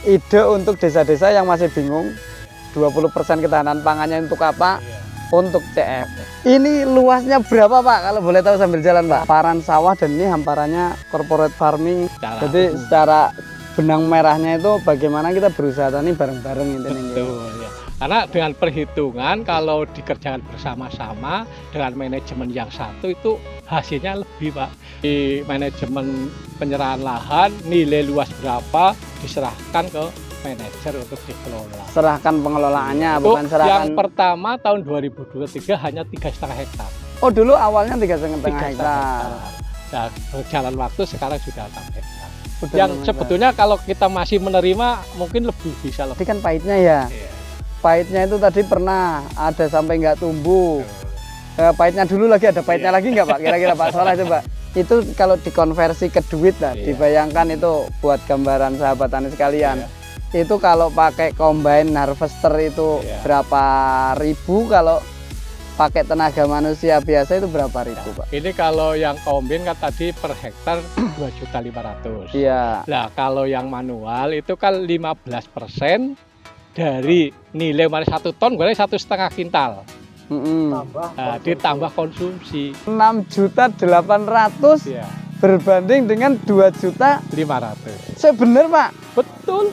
Ide untuk desa-desa yang masih bingung 20% ketahanan pangannya untuk apa? Untuk CF. Ini luasnya berapa Pak? Kalau boleh tahu sambil jalan Pak. Hamparan sawah dan ini hamparannya corporate farming. Jadi secara benang merahnya itu bagaimana kita berusaha tani bareng-bareng ini. Betul ya. Karena dengan perhitungan kalau dikerjakan bersama-sama dengan manajemen yang satu itu hasilnya lebih Pak. Di manajemen penyerahan lahan nilai luas berapa diserahkan ke manajer untuk dikelola. Serahkan pengelolaannya, Itu bukan serahkan. yang pertama tahun 2023 hanya 3,5 hektar. Oh dulu awalnya 3,5 hektar. Nah, berjalan waktu sekarang sudah 6 hektar. Udah Yang 6 hektar. sebetulnya kalau kita masih menerima mungkin lebih bisa Tapi lebih. kan pahitnya ya. Iya. Pahitnya itu tadi pernah ada sampai nggak tumbuh. Pahitnya dulu lagi ada pahitnya lagi nggak Pak? Kira-kira Pak Solah itu Pak. Itu kalau dikonversi ke duit lah, Iya. dibayangkan itu buat gambaran sahabat tani sekalian. Iya. Itu kalau pakai combine harvester itu Iya. berapa ribu, kalau pakai tenaga manusia biasa itu berapa ribu Pak? Ini kalau yang kombin kan tadi per hektar 2.500.000. Iya. Nah, kalau yang manual itu kan 15% dari nilai mana 1 ton berarti 1,5 kintal. Nah, ditambah konsumsi. 6.800.000 Ya, berbanding dengan 2.000.000. 500. Saya bener Pak, Betul.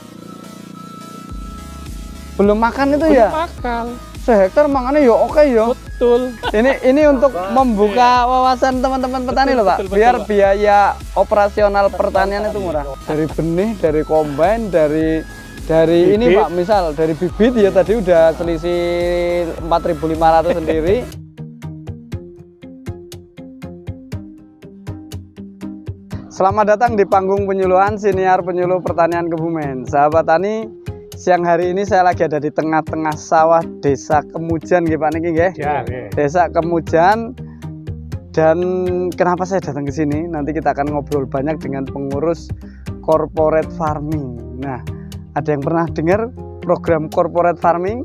belum makan itu Belum ya? makan. Sehektar mangannya ya oke ya. Betul. Ini untuk membuka wawasan teman-teman petani loh Pak. Betul, Biar Pak. biaya operasional pertanian itu murah. Dari benih, dari combine, dari ini Bibit. Pak, misal dari bibit ya tadi udah selisih 4.500 sendiri. Selamat datang di panggung penyuluhan siniar penyuluh pertanian Kebumen. Sahabat tani, siang hari ini saya lagi ada di tengah-tengah sawah Desa Kemujan nggih Pak niki nggih. Ya, Desa Kemujan. Dan kenapa saya datang ke sini? Nanti kita akan ngobrol banyak dengan pengurus corporate farming. Nah, ada yang pernah dengar program corporate farming?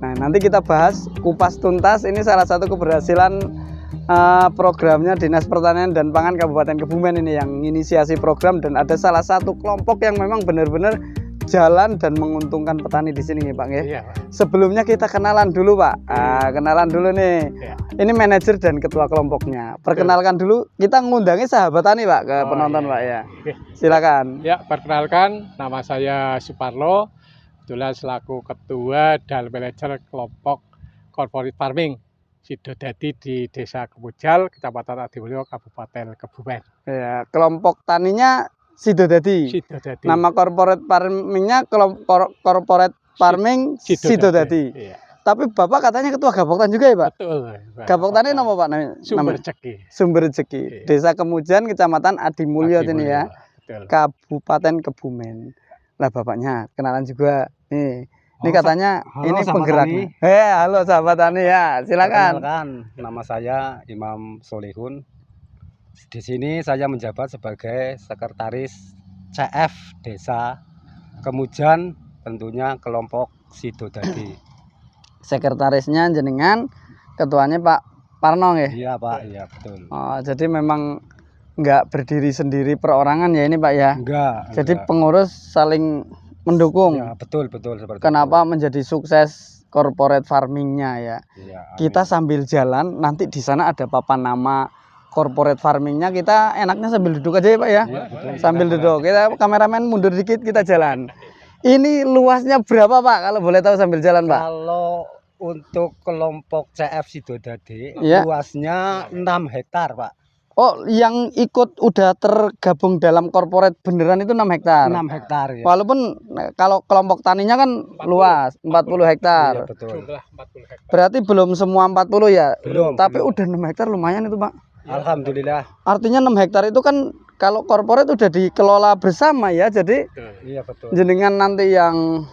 Nah, nanti kita bahas kupas tuntas. Ini salah satu keberhasilan programnya Dinas Pertanian dan Pangan Kabupaten Kebumen ini yang inisiasi program, dan ada salah satu kelompok yang memang benar-benar jalan dan menguntungkan petani di sini nih Pak nggih. Iya, Pak. Sebelumnya kita kenalan dulu Pak. Kenalan dulu nih. Iya. Ini manajer dan ketua kelompoknya. Perkenalkan dulu, kita ngundangnya sahabat tani Pak ke penonton iya. Pak ya. Oke. Silakan. Ya, perkenalkan nama saya Suparlo. Kebetulan selaku ketua dan manajer kelompok corporate farming Sidodadi di Desa Kemujal, Kecamatan Adimulyo, Kabupaten Kebumen. Ya, kelompok taninya Sidodadi. Sidodadi. Nama corporate farmingnya corporate farming Sidodadi. Iya. Tapi Bapak katanya ketua Gapoktan juga ya Pak? Betul. Gapok tani nama Pak? Sumber Rezeki. Sumber Rezeki. Iya. Desa Kemujan, Kecamatan Adimulyo ini ya. Betul. Kabupaten Kebumen. Lah bapaknya kenalan juga nih. Ini katanya halo, ini sahabat penggeraknya. tani. Halo sahabat tani ya, silakan. Perkenalkan, nama saya Imam Solihun. Di sini saya menjabat sebagai sekretaris CF Desa Kemujan, tentunya kelompok Sidodadi. Sekretarisnya jenengan, ketuanya Pak Parno ya. Iya Pak, iya betul. Oh, jadi memang nggak berdiri sendiri perorangan ya ini Pak ya. Enggak. Jadi enggak. pengurus saling mendukung. Ya, betul seperti Kenapa menjadi sukses corporate farmingnya ya? itu. Iya, amin. Kita sambil jalan, nanti di sana ada papan nama corporate farmingnya. Kita enaknya sambil duduk aja ya Pak ya. Iya, betul. Sambil duduk, kita kameramen mundur dikit, kita jalan. Ini luasnya berapa Pak? Kalau boleh tahu sambil jalan Pak. Kalau untuk kelompok CF Sidodadi, Iya. luasnya 6 hektar Pak. Oh, yang ikut udah tergabung dalam corporate beneran itu 6 hektar. 6 hektar ya. Walaupun kalau kelompok taninya kan luas, 40 hektar. Iya, betul. Jumlah 40 hektar. Berarti belum semua 40 ya? Belum, Tapi belum. udah 6 hektar lumayan itu Pak. Alhamdulillah. Artinya 6 hektar itu kan kalau corporate udah dikelola bersama ya. Jadi Iya betul. jenengan nanti yang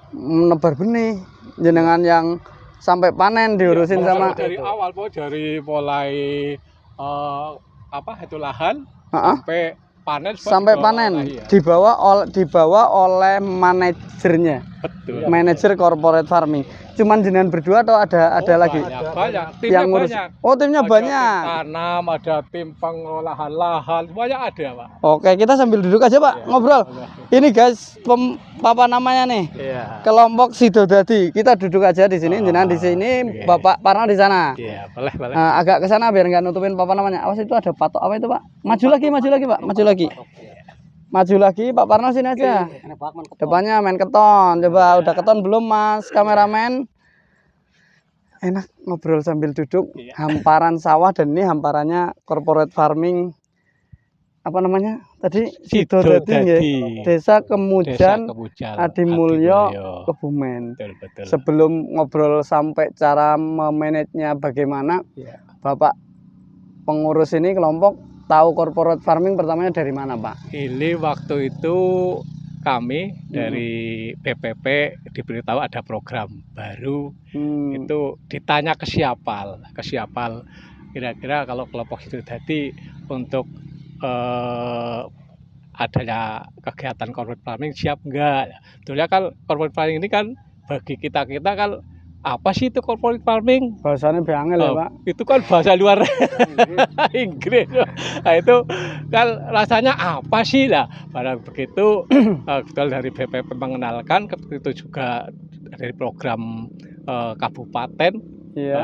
menebar benih, jenengan yang sampai panen diurusin Iya, sama dari awal dari mulai itu lahan Ha-ha. sampai panen sampai dibawa panen lah, iya. dibawa oleh manajernya, Betul. manajer corporate farming. cuman jenengan berdua atau ada lagi? Banyak, timnya Yang ngurus. banyak. Oh, timnya Ada banyak. Tim tanam, ada tim pengolahan lahan, semuanya ada, Pak. Oke, kita sambil duduk aja, Pak, Iya, ngobrol. iya. Ini guys, apa namanya nih? Iya. Kelompok Sidodadi. Kita duduk aja di sini, jenengan di sini, Iya. Bapak Parna di sana. Iya, boleh. Nah, agak ke sana biar nggak nutupin apa namanya. Awas itu ada patok apa itu, Pak? Maju lagi, Pak. Maju lagi. Maju lagi, Pak Parna sini aja. Depannya main keton. Coba udah keton belum, Mas kameramen? Enak ngobrol sambil duduk. Iya. Hamparan sawah dan ini hamparannya corporate farming. Apa namanya? Tadi Sidodadi nggih. Desa Kemujan, Adimulyo, Kebumen. Betul. Sebelum ngobrol sampai cara memanagenya bagaimana, Iya. Bapak pengurus ini kelompok tahu corporate farming pertamanya dari mana, Pak? Ini waktu itu kami dari BPP diberitahu ada program baru. Itu ditanya ke Siapal kira-kira kalau kelompok Sidodadi untuk adanya kegiatan corporate farming siap enggak? Tentunya kan corporate farming ini kan bagi kita kan apa sih itu corporate farming? Bahasanya biangel ya, Pak. Itu kan bahasa luar Inggris. Nah, itu kan rasanya apa sih lah? Barang begitu kebetulan dari BPP mengenalkan, itu juga dari program kabupaten,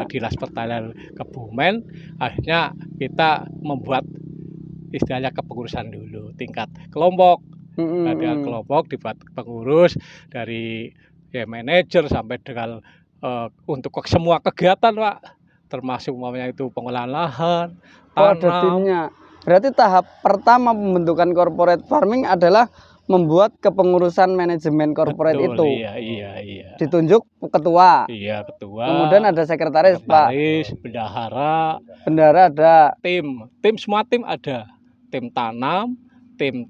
Dinas Pertanian Kebumen, akhirnya kita membuat istilahnya kepengurusan dulu tingkat kelompok. Ada kelompok dibuat pengurus dari manajer sampai dengan untuk semua kegiatan, Pak, termasuk umpamanya itu pengolahan lahan, tanam. Ada timnya. Berarti tahap pertama pembentukan corporate farming adalah membuat kepengurusan manajemen corporate itu. Iya. Ditunjuk ketua. Iya, ketua. Kemudian ada sekretaris, Pak. Bendahara ada. Semua tim ada. Tim tanam, tim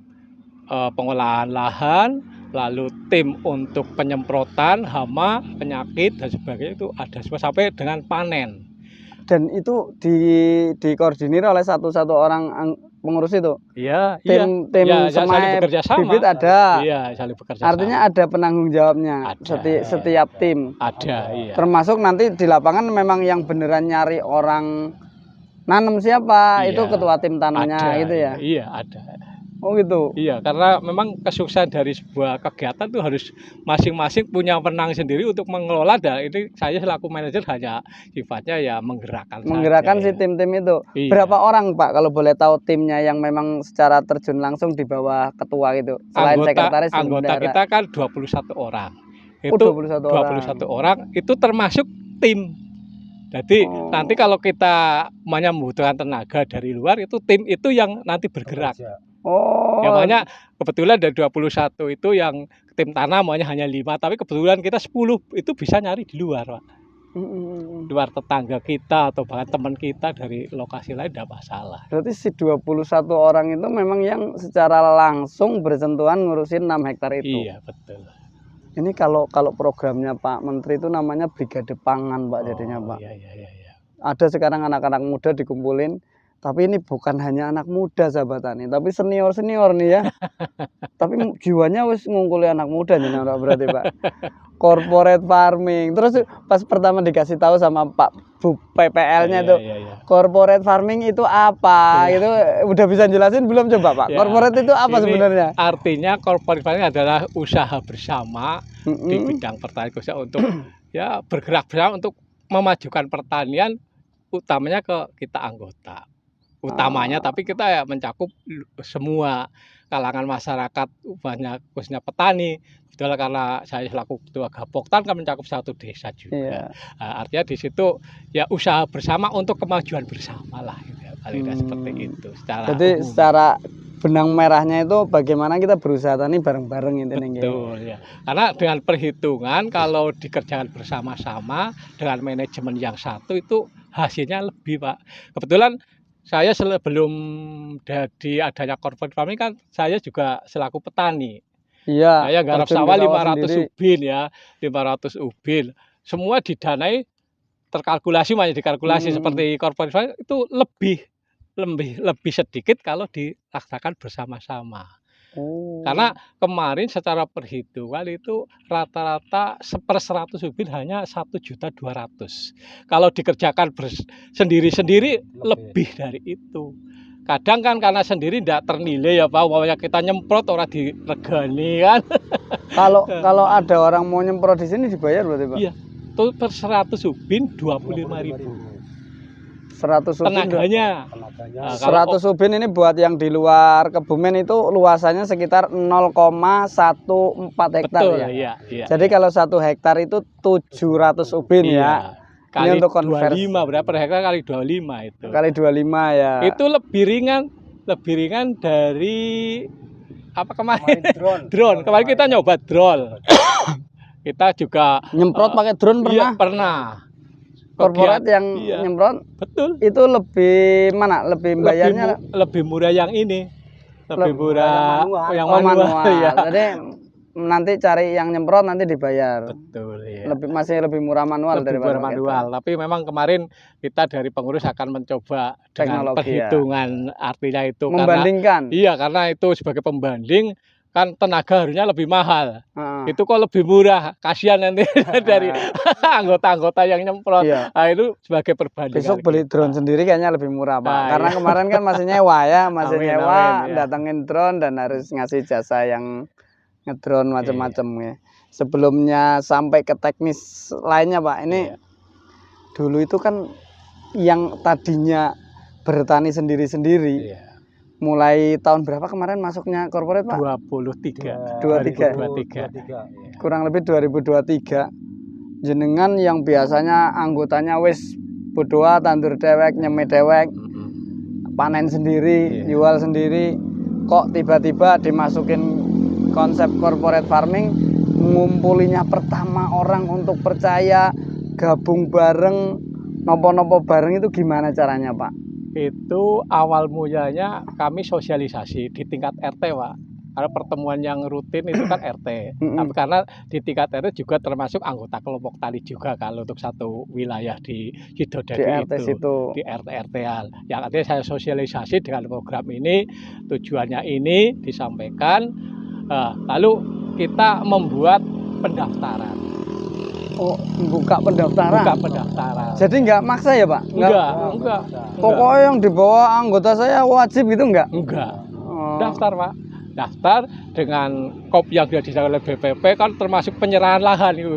pengolahan lahan, lalu tim untuk penyemprotan hama, penyakit dan sebagainya itu ada semua sampai dengan panen. Dan itu dikoordinir oleh satu orang pengurus itu. Iya. Tim semai bibit ada. Iya, saling bekerja Artinya ada penanggung jawabnya. Setiap tim. Ada, iya. Termasuk nanti di lapangan memang yang beneran nyari orang nanam siapa, itu ketua tim tanamnya ada, gitu ya. Iya, ada. Oh gitu. Iya, karena memang kesuksesan dari sebuah kegiatan itu harus masing-masing punya pemenang sendiri untuk mengelola. Dan ini saya selaku manajer hanya sifatnya ya menggerakkan si tim-tim itu. Iya. Berapa orang, Pak, kalau boleh tahu timnya yang memang secara terjun langsung di bawah ketua itu? Selain sekretaris dan anggota bendahara. kita kan 21 orang. Itu 21 orang itu termasuk tim. Jadi nanti kalau kita membutuhkan tenaga dari luar, itu tim itu yang nanti bergerak. Ya, makanya kebetulan dari 21 itu yang tim tanam hanya 5, tapi kebetulan kita 10 itu bisa nyari di luar, Pak. Luar tetangga kita atau bahkan teman kita dari lokasi lain tidak masalah. Berarti si 21 orang itu memang yang secara langsung bersentuhan ngurusin 6 hektar itu. Iya, betul. Ini kalau programnya Pak Menteri itu namanya Brigade Pangan, Pak, jadinya, Pak. Iya. Ada sekarang anak-anak muda dikumpulin. Tapi ini bukan hanya anak muda, sahabat tani, tapi senior nih ya. Tapi jiwanya wis ngungkuli anak muda nih, berarti, Pak. Corporate farming. Terus pas pertama dikasih tahu sama Pak Bu PPL-nya itu, corporate farming itu apa? Itu udah bisa jelasin belum coba, Pak? Corporate itu apa sebenarnya? Artinya corporate farming adalah usaha bersama di bidang pertanian khususnya untuk ya bergerak bersama untuk memajukan pertanian, utamanya ke kita anggota. Utamanya, tapi kita ya mencakup semua kalangan masyarakat, banyak khususnya petani. Betul, karena saya selaku ketua Gapoktan kan mencakup satu desa juga. Nah, artinya di situ ya usaha bersama untuk kemajuan bersama lah, gitu ya, paling seperti itu. Jadi secara benang merahnya itu bagaimana kita berusaha tani bareng-bareng itu. Betul ya. Karena dengan perhitungan kalau dikerjakan bersama-sama dengan manajemen yang satu itu hasilnya lebih, Pak. Kebetulan saya sebelum jadi adanya corporate farming kan saya juga selaku petani. Iya. Saya garap sawah 500 ubin ya, 500 ubin. Semua didanai, terkalkulasi, dikalkulasi seperti corporate farming itu lebih sedikit kalau dilaksanakan bersama-sama. Oh. Karena kemarin secara perhitungan itu rata-rata per 100 ubin hanya 1.200.000. Kalau dikerjakan sendiri-sendiri lebih dari itu. Kadang kan karena sendiri tidak ternilai ya Pak, umpamanya kita nyemprot orang diregani kan. Kalau ada orang mau nyemprot di sini dibayar berarti Pak? Iya, itu per 100 ubin 25.000. 100 ubin. Tenaganya. Tenaganya. Nah, kalau 100 ubin ini buat yang di luar Kebumen itu luasannya sekitar 0,14 hektar betul, ya. iya. Jadi kalau 1 hektar itu 700 ubin iya. ya. Kali Ini untuk konversi. 25 berapa per hektar kali 25 itu. Kali 25 ya. Itu lebih ringan dari apa kemarin? Drone. Kemarin kita nyoba drone. Kita juga Nyemprot pakai drone pernah? Iya, pernah. Korporat yang iya. nyemprot Betul. itu lebih mana? Lebih bayarnya lebih murah yang ini. Lebih murah yang manual. Ya. Jadi nanti cari yang nyemprot nanti dibayar. Betul ya. Masih lebih murah manual daripada manual. Tapi memang kemarin kita dari pengurus akan mencoba dengan teknologi perhitungan artinya itu membandingkan. Karena itu sebagai pembanding kan tenaga harusnya lebih mahal. Itu kok lebih murah, kasihan nanti dari anggota-anggota yang nyemprot. Iya. Nah, itu sebagai perbandingan. Besok beli drone sendiri kayaknya lebih murah Pak. Karena kemarin kan masih nyewa ya, amin, datengin drone dan harus ngasih jasa yang ngedrone macam-macam ya. Sebelumnya sampai ke teknis lainnya Pak, ini dulu itu kan yang tadinya bertani sendiri-sendiri. Mulai tahun berapa kemarin masuknya korporat Pak? 2023. Kurang lebih 2023. Jenengan yang biasanya anggotanya wis bodoa tandur dewek, nyemai dewek, panen sendiri, jual sendiri, kok tiba-tiba dimasukin konsep corporate farming, ngumpulinya pertama orang untuk percaya, gabung bareng, nopo-nopo bareng itu gimana caranya Pak? Itu awal mulanya kami sosialisasi di tingkat RT Pak. Karena pertemuan yang rutin itu kan RT. Tapi karena di tingkat RT juga termasuk anggota kelompok tani juga kalau untuk satu wilayah di Sidodadi di RT-RT-an. Yang artinya saya sosialisasi dengan program ini, tujuannya ini disampaikan. Lalu kita membuat pendaftaran. Oh, buka pendaftaran. Jadi nggak maksa ya Pak? Enggak. Pokoknya yang dibawa anggota saya wajib gitu enggak? Enggak. Daftar Pak. Daftar dengan kopi yang sudah disediakan oleh BPP kan termasuk penyerahan lahan itu.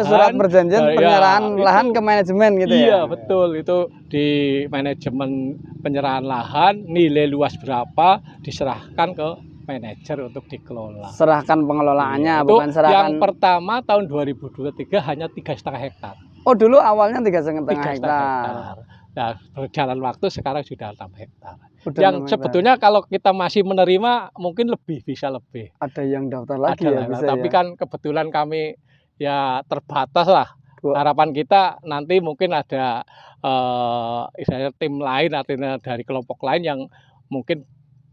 Surat perjanjian penyerahan lahan ke manajemen gitu ya? Iya betul, itu di manajemen penyerahan lahan, nilai luas berapa diserahkan ke manajer untuk dikelola. Serahkan pengelolaannya, bukan serahkan. Yang pertama tahun 2023 hanya 3,5 hektar. Oh dulu awalnya 3,5 hektar. Nah, berjalan waktu sekarang sudah 6 hektar. Yang sebetulnya kalau kita masih menerima mungkin bisa lebih. Ada yang daftar lagi ya, bisa tapi ya? kan kebetulan kami ya terbatas lah. Harapan kita nanti mungkin ada istilahnya tim lain, artinya dari kelompok lain yang mungkin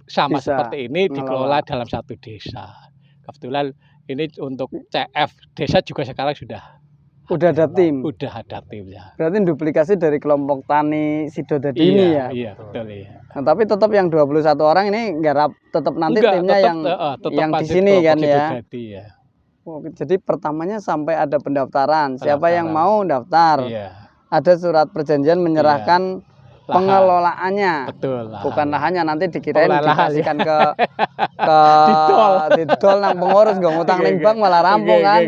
sama seperti ini dikelola dalam satu desa. Kebetulan ini untuk CF desa juga sekarang sudah ada tim. Udah ada tim ya. Berarti duplikasi dari kelompok tani Sidodadi ini ya? Iya, betul ya. Nah, tapi tetap yang 21 orang ini garap tetap nanti timnya tetap yang di sini kan ya? Oh, jadi pertamanya sampai ada pendaftaran. Siapa yang mau daftar? Iya. Ada surat perjanjian menyerahkan pengelolaannya. Betul. Bukan lahannya nanti dikirain dikasihkan ke didol nang pengurus nggak ngutang ning bank malah rampung kan.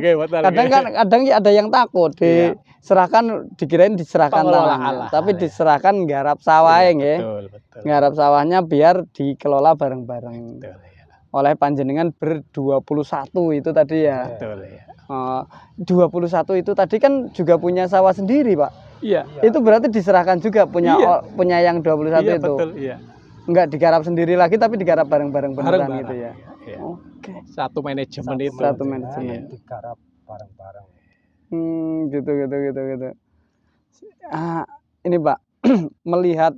Kadang ada yang takut diserahkan dikirain diserahkan tanah. Tapi diserahkan nggarap sawah nggih. Nggarap sawahnya biar dikelola bareng-bareng. Oleh panjenengan ber-21 itu tadi ya. Betul ya. 21 itu tadi kan juga punya sawah sendiri, Pak. Iya. Itu berarti diserahkan juga punya yang 21 itu. Betul, iya. Enggak digarap sendiri lagi tapi digarap bareng-barang beneran gitu ya. Iya. Oke. Satu manajemen itu. Satu manajemen. Digarap bareng-bareng. Gitu. Ini Pak, melihat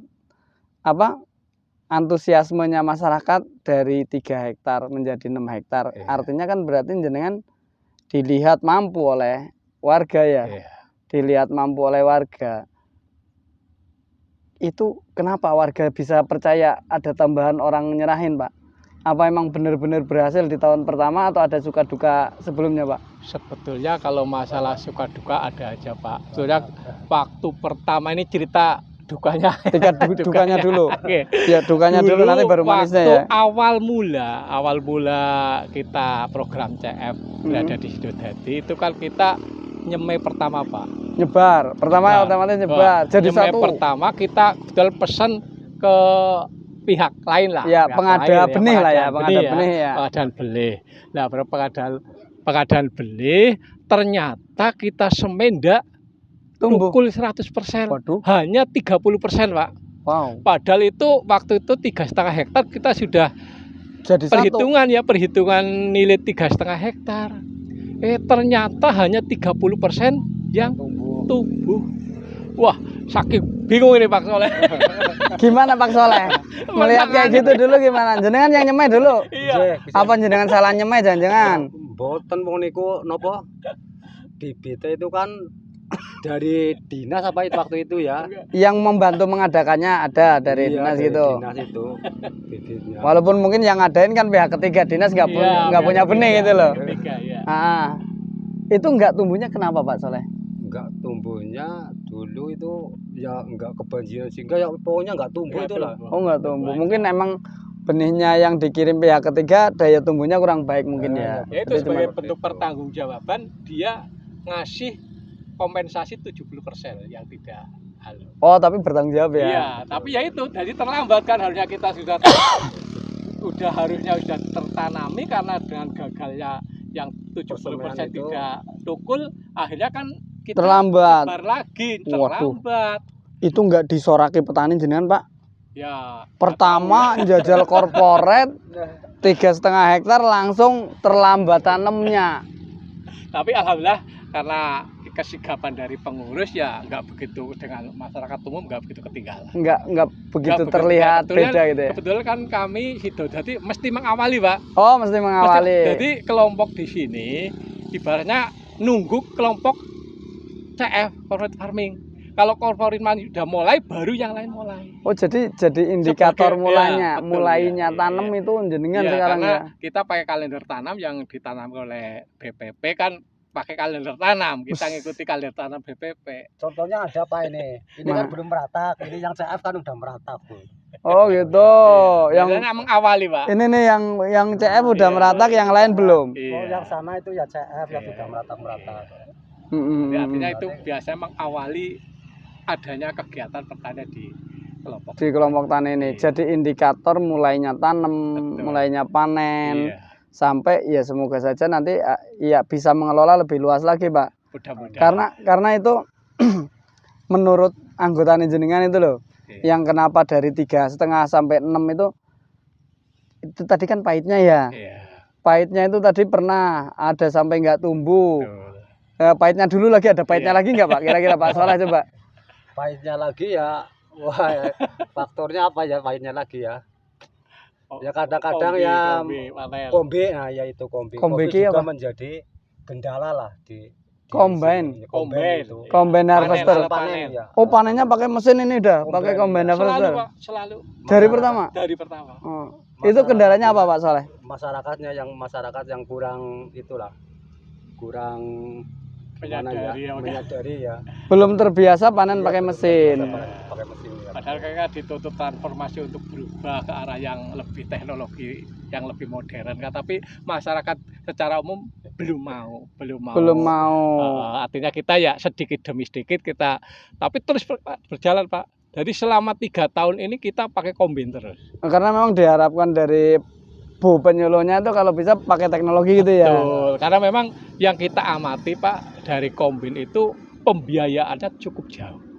antusiasmenya masyarakat dari 3 hektar menjadi 6 hektar. Artinya kan berarti jenengan dilihat mampu oleh warga ya. Dilihat mampu oleh warga. Itu kenapa warga bisa percaya ada tambahan orang nyerahin, Pak? Apa emang benar-benar berhasil di tahun pertama atau ada suka duka sebelumnya, Pak? Sebetulnya kalau masalah suka duka ada aja Pak. Sebetulnya waktu pertama ini cerita dukanya. Dukanya dulu. Oke. Ya, dukanya dulu nanti baru manisnya ya. Waktu awal mula kita program CF berada di Sidodadi itu kan kita nyemai pertama Pak. Nyebar. Pertama otomatis nyebar. Jadi nyemai satu. pertama kita betul pesan ke pihak lain lah. Ya, pihak pengada lain, benih lah ya, pengadaan pengada benih ya. Pengadaan benih. Nah, pengadaan benih ternyata kita semendak Tumbuh. tukul 100%. Waduh. Hanya 30% Pak. Wow. Padahal itu waktu itu 3,5 hektar kita sudah Jadi perhitungan nilai 3,5 hektar. Ternyata hanya 30% yang tumbuh. Wah, saking bingung ini Pak Soleh. Gimana Pak Soleh? Melihat kayak gitu dulu gimana? Jenengan yang nyemai dulu. Iya. Apa jenengan salah nyemai jangan-jangan? Boten wong niku napa? Bibitnya itu kan dari dinas apa itu waktu itu ya? Yang membantu mengadakannya ada dari Iya, dinas dari gitu. Dinas itu bibitnya. Walaupun mungkin yang ngadain kan pihak ketiga, dinas nggak punya benih gitu loh. Ketiga, ya. Itu nggak tumbuhnya kenapa Pak Soleh? Enggak tumbuhnya dulu itu ya enggak kebanjiran sehingga ya pokoknya enggak tumbuh itulah. Oh nggak tumbuh. Mungkin emang benihnya yang dikirim pihak ketiga daya tumbuhnya kurang baik mungkin ya. Ya itu sebagai bentuk pertanggungjawaban dia ngasih kompensasi 70% yang tidak halus. Oh tapi bertanggung jawab ya. Iya, tapi ya itu jadi terlambat kan harusnya kita sudah harusnya sudah tertanami karena dengan gagalnya yang 70% tidak tukul akhirnya kan kita terlambat. sebar lagi, Waduh. terlambat. Itu nggak disoraki petani jenengan Pak? Ya. Pertama jajal korporat 3,5 hektar langsung terlambat tanamnya. Tapi alhamdulillah karena kesigapan dari pengurus ya nggak begitu dengan masyarakat umum nggak begitu ketinggalan. Nggak begitu terlihat beda gitu ya. Kebetulan kan kami Sidodadi mesti mengawali Pak. Oh mesti mengawali. Jadi kelompok di sini ibaratnya nunggu kelompok CF corporate farming. Kalau corporate farming sudah mulai baru yang lain mulai. Oh jadi indikator Sebagai, mulainya tanam itu jenengan sekarang karena ya. Kita pakai kalender tanam yang ditanam oleh BPP kan pakai kalender tanam, kita ngikuti kalender tanam BPP. Contohnya ada apa ini? Ini kan belum merata, ini yang CF kan udah merata, Bu. Oh gitu. Yang mengawali Pak. Ini nih yang CF udah meratak, yang lain belum. Oh yang sana itu ya CF yang sudah merata. Artinya itu biasanya mengawali adanya kegiatan pertanian di kelompok tani ini. Jadi indikator mulainya tanam, mulainya panen. Sampai ya semoga saja nanti ya bisa mengelola lebih luas lagi Pak. Mudah-mudahan. Karena itu menurut anggota jenengan itu loh, yang kenapa dari 3,5 sampai 6 itu tadi kan pahitnya ya. Pahitnya itu tadi pernah ada sampai nggak tumbuh. Pahitnya dulu lagi ada pahitnya lagi nggak Pak? Kira-kira Pak Soleh coba. Pahitnya lagi ya, wah faktornya apa ya pahitnya lagi ya? Ya kadang-kadang ya kombi, nah ya itu kombi juga apa? Menjadi kendala lah di combine harvester. Ya. Oh panennya pakai mesin ini udah pakai combine harvester. Selalu. Dari pertama. Oh. Itu kendalanya apa Pak Soleh? Masyarakat yang kurang itulah, kurang menyadari ya. Belum terbiasa panen pakai mesin. Pakai mesin. Padahal kayaknya ditutup transformasi untuk berubah ke arah yang lebih teknologi, yang lebih modern. Tapi masyarakat secara umum belum mau. Artinya kita ya sedikit demi sedikit kita, tapi terus berjalan Pak. Jadi selama 3 tahun ini kita pakai kombin terus. Karena memang diharapkan dari Bu penyuluhnya itu kalau bisa pakai teknologi gitu ya. Betul. Karena memang yang kita amati Pak dari kombin itu pembiayaannya cukup jauh.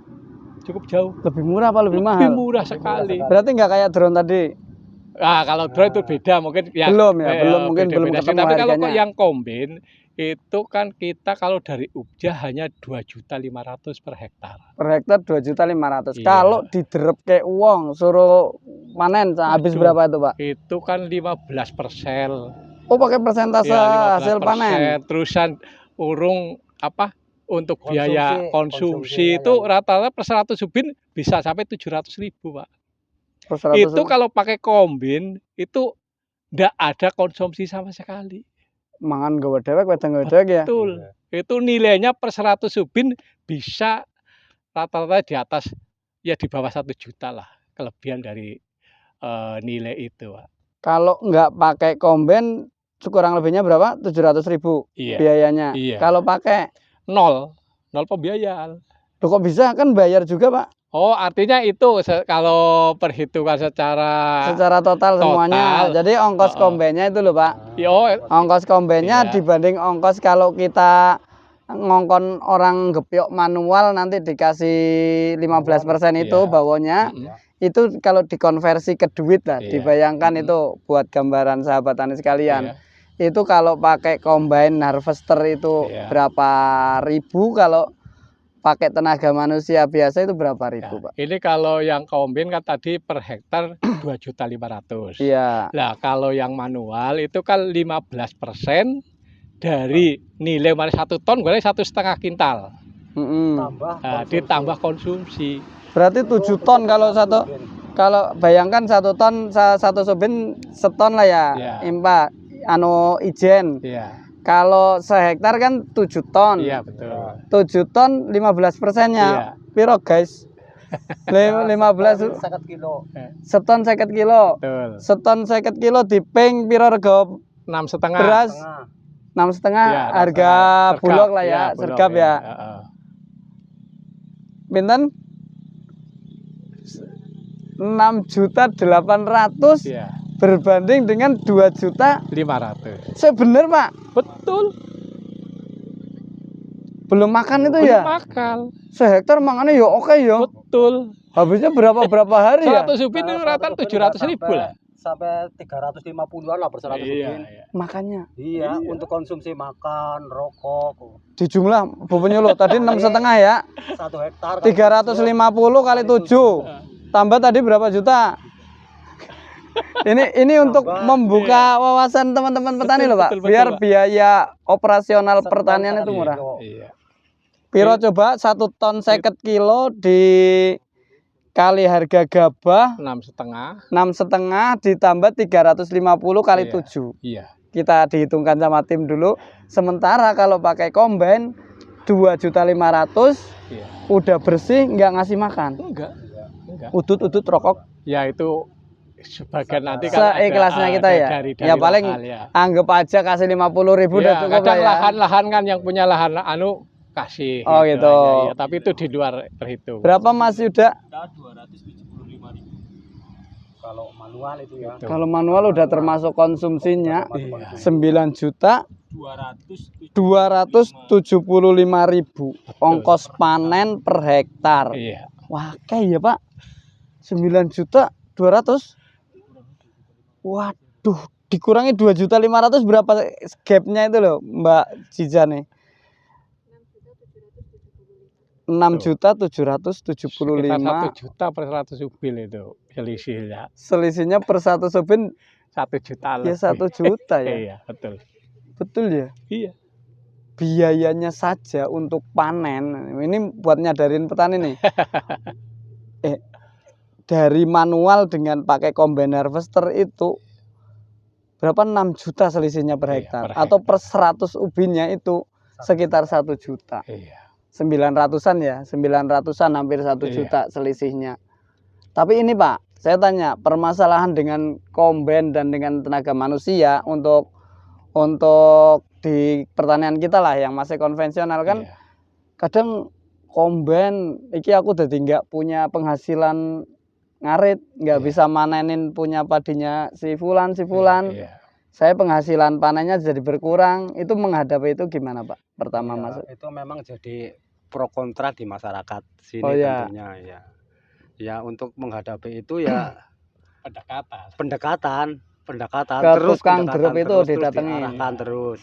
Lebih murah apa lebih mahal? Lebih murah sekali. Berarti nggak kayak drone tadi. Kalau drone itu beda mungkin ya. Belum belum ketemu. Tapi kalau harganya. yang kombin itu kan kita kalau dari Ubja hanya 2.500.000 per hektar. Per hektar 2.500.000. Iya. Kalau diderep kayak uang suruh panen habis berapa itu Pak? Itu kan 15%. Oh pakai persentase hasil panen. Terusan urung untuk biaya konsumsi itu rata-rata per 100 ubin bisa sampai 700.000 Pak. Itu kalau pakai kombin itu ndak ada konsumsi sama sekali. Mangan gawe dewek, wedang gawe dewek ya. Betul. Itu nilainya per 100 ubin bisa rata-rata di atas ya di bawah 1 juta lah kelebihan dari nilai itu, Pak. Kalau nggak pakai komben kurang lebihnya berapa? 700.000 Iya. biayanya. Iya. Kalau pakai Nol pembiayaan. Loh, kok bisa kan bayar juga, Pak? Oh, artinya itu kalau perhitungan secara Total semuanya. Jadi ongkos kombennya itu loh, Pak. Ongkos kombennya Iya. dibanding ongkos kalau kita ngongkon orang gepiok manual nanti dikasih 15% itu Iya. bawahnya. Itu kalau dikonversi ke duit lah, Iya. dibayangkan itu buat gambaran sahabat tani sekalian. Iya. Itu kalau pakai combine harvester itu Iya. berapa ribu, kalau pakai tenaga manusia biasa itu berapa ribu, Pak? Ini kalau yang kombin kan tadi per hektar 2.500.000. Iya. Nah, kalau yang manual itu kan 15% dari nilai mana 1 ton, gue 1,5 kintal. Ditambah konsumsi. Berarti 7 ton kalau bayangkan 1 ton, 1 subin seton lah ya. Iya. Impa ijen. Iya. Kalau sehektar kan 7 ton. Iya, betul. 7 ton 15%-nya. Iya. Piro, guys? 15 seton 50 kilo. Betul. Seton 50 kilo diping piro rego 6,5 beras? 6,5 Iya, harga bulog lah ya, sergap ya. Pinten? 6.800.000 Iya. berbanding dengan 2.500.000. Sebener, Pak. Betul. Belum makan itu Belum ya? makan. Sehektar mangannya ya oke ya. Betul. Habisnya berapa hari ya? 100 ubin itu rata 700.000 lah. Sampai 350-an lah per 100 ubin. Makannya. Iya, untuk konsumsi makan, rokok. Di jumlah Bu Penyuluh tadi 6,5 ya. 1 hektar 350 kali 7. Tambah tadi berapa juta? Ini untuk membuka wawasan teman-teman petani loh, Pak. Betul, Biar Pak. biaya operasional pertanian itu murah. Iya. Piro coba 1 ton 50 kilo dikali harga gabah 6,5 ditambah 350 kali Iya. 7. Iya. Kita dihitungkan sama tim dulu. Sementara kalau pakai combine 2.500.000 Iya. udah bersih, nggak ngasih makan. Enggak. Udut rokok. Ya itu sebagian nanti kan seikhlasnya kita ya. dari Ya paling lokal, ya. anggap aja kasih 50.000 udah Ya, cukup lah kadang ya. lahan-lahan kan yang punya lahan kasih. Oh, gitu. aja, ya. Tapi itu di luar perhitung. Berapa Mas Yuda? 275.000. Kalau manual itu ya. Kalau manual udah termasuk konsumsinya Iya. 9 juta 275.000 ongkos panen per hektar. Iya. Wah, kayak ya Pak. 9 juta 200. Waduh, dikurangi 2.500.000 berapa gapnya itu loh, Mbak Ciza nih? 6.775.000. 1 juta per 100 ubin itu selisihnya. Selisihnya per 1 subin 1 juta ya 1 juta ya. Iya, betul. Betul ya? Iya. Biayanya saja untuk panen. Ini buat nyadarin petani nih. Dari manual dengan pakai combine harvester itu berapa 6 juta selisihnya per hektar, per atau per 100 ubinnya itu sekitar 1 juta. Iya. 900-an ya, 900-an hampir 1 juta selisihnya. Tapi ini Pak, saya tanya, permasalahan dengan combine dan dengan tenaga manusia untuk di pertanian kita lah yang masih konvensional kan, kadang combine iki aku udah nggak punya penghasilan ngarit, nggak bisa manenin punya padinya si fulan. Saya penghasilan panennya jadi berkurang. Itu menghadapi itu gimana Pak? Pertama Mas. Itu memang jadi pro kontra di masyarakat sini tentunya ya. Ya untuk menghadapi itu ya pendekatan ke terus tukang drop itu didatengin. Diarahkan terus.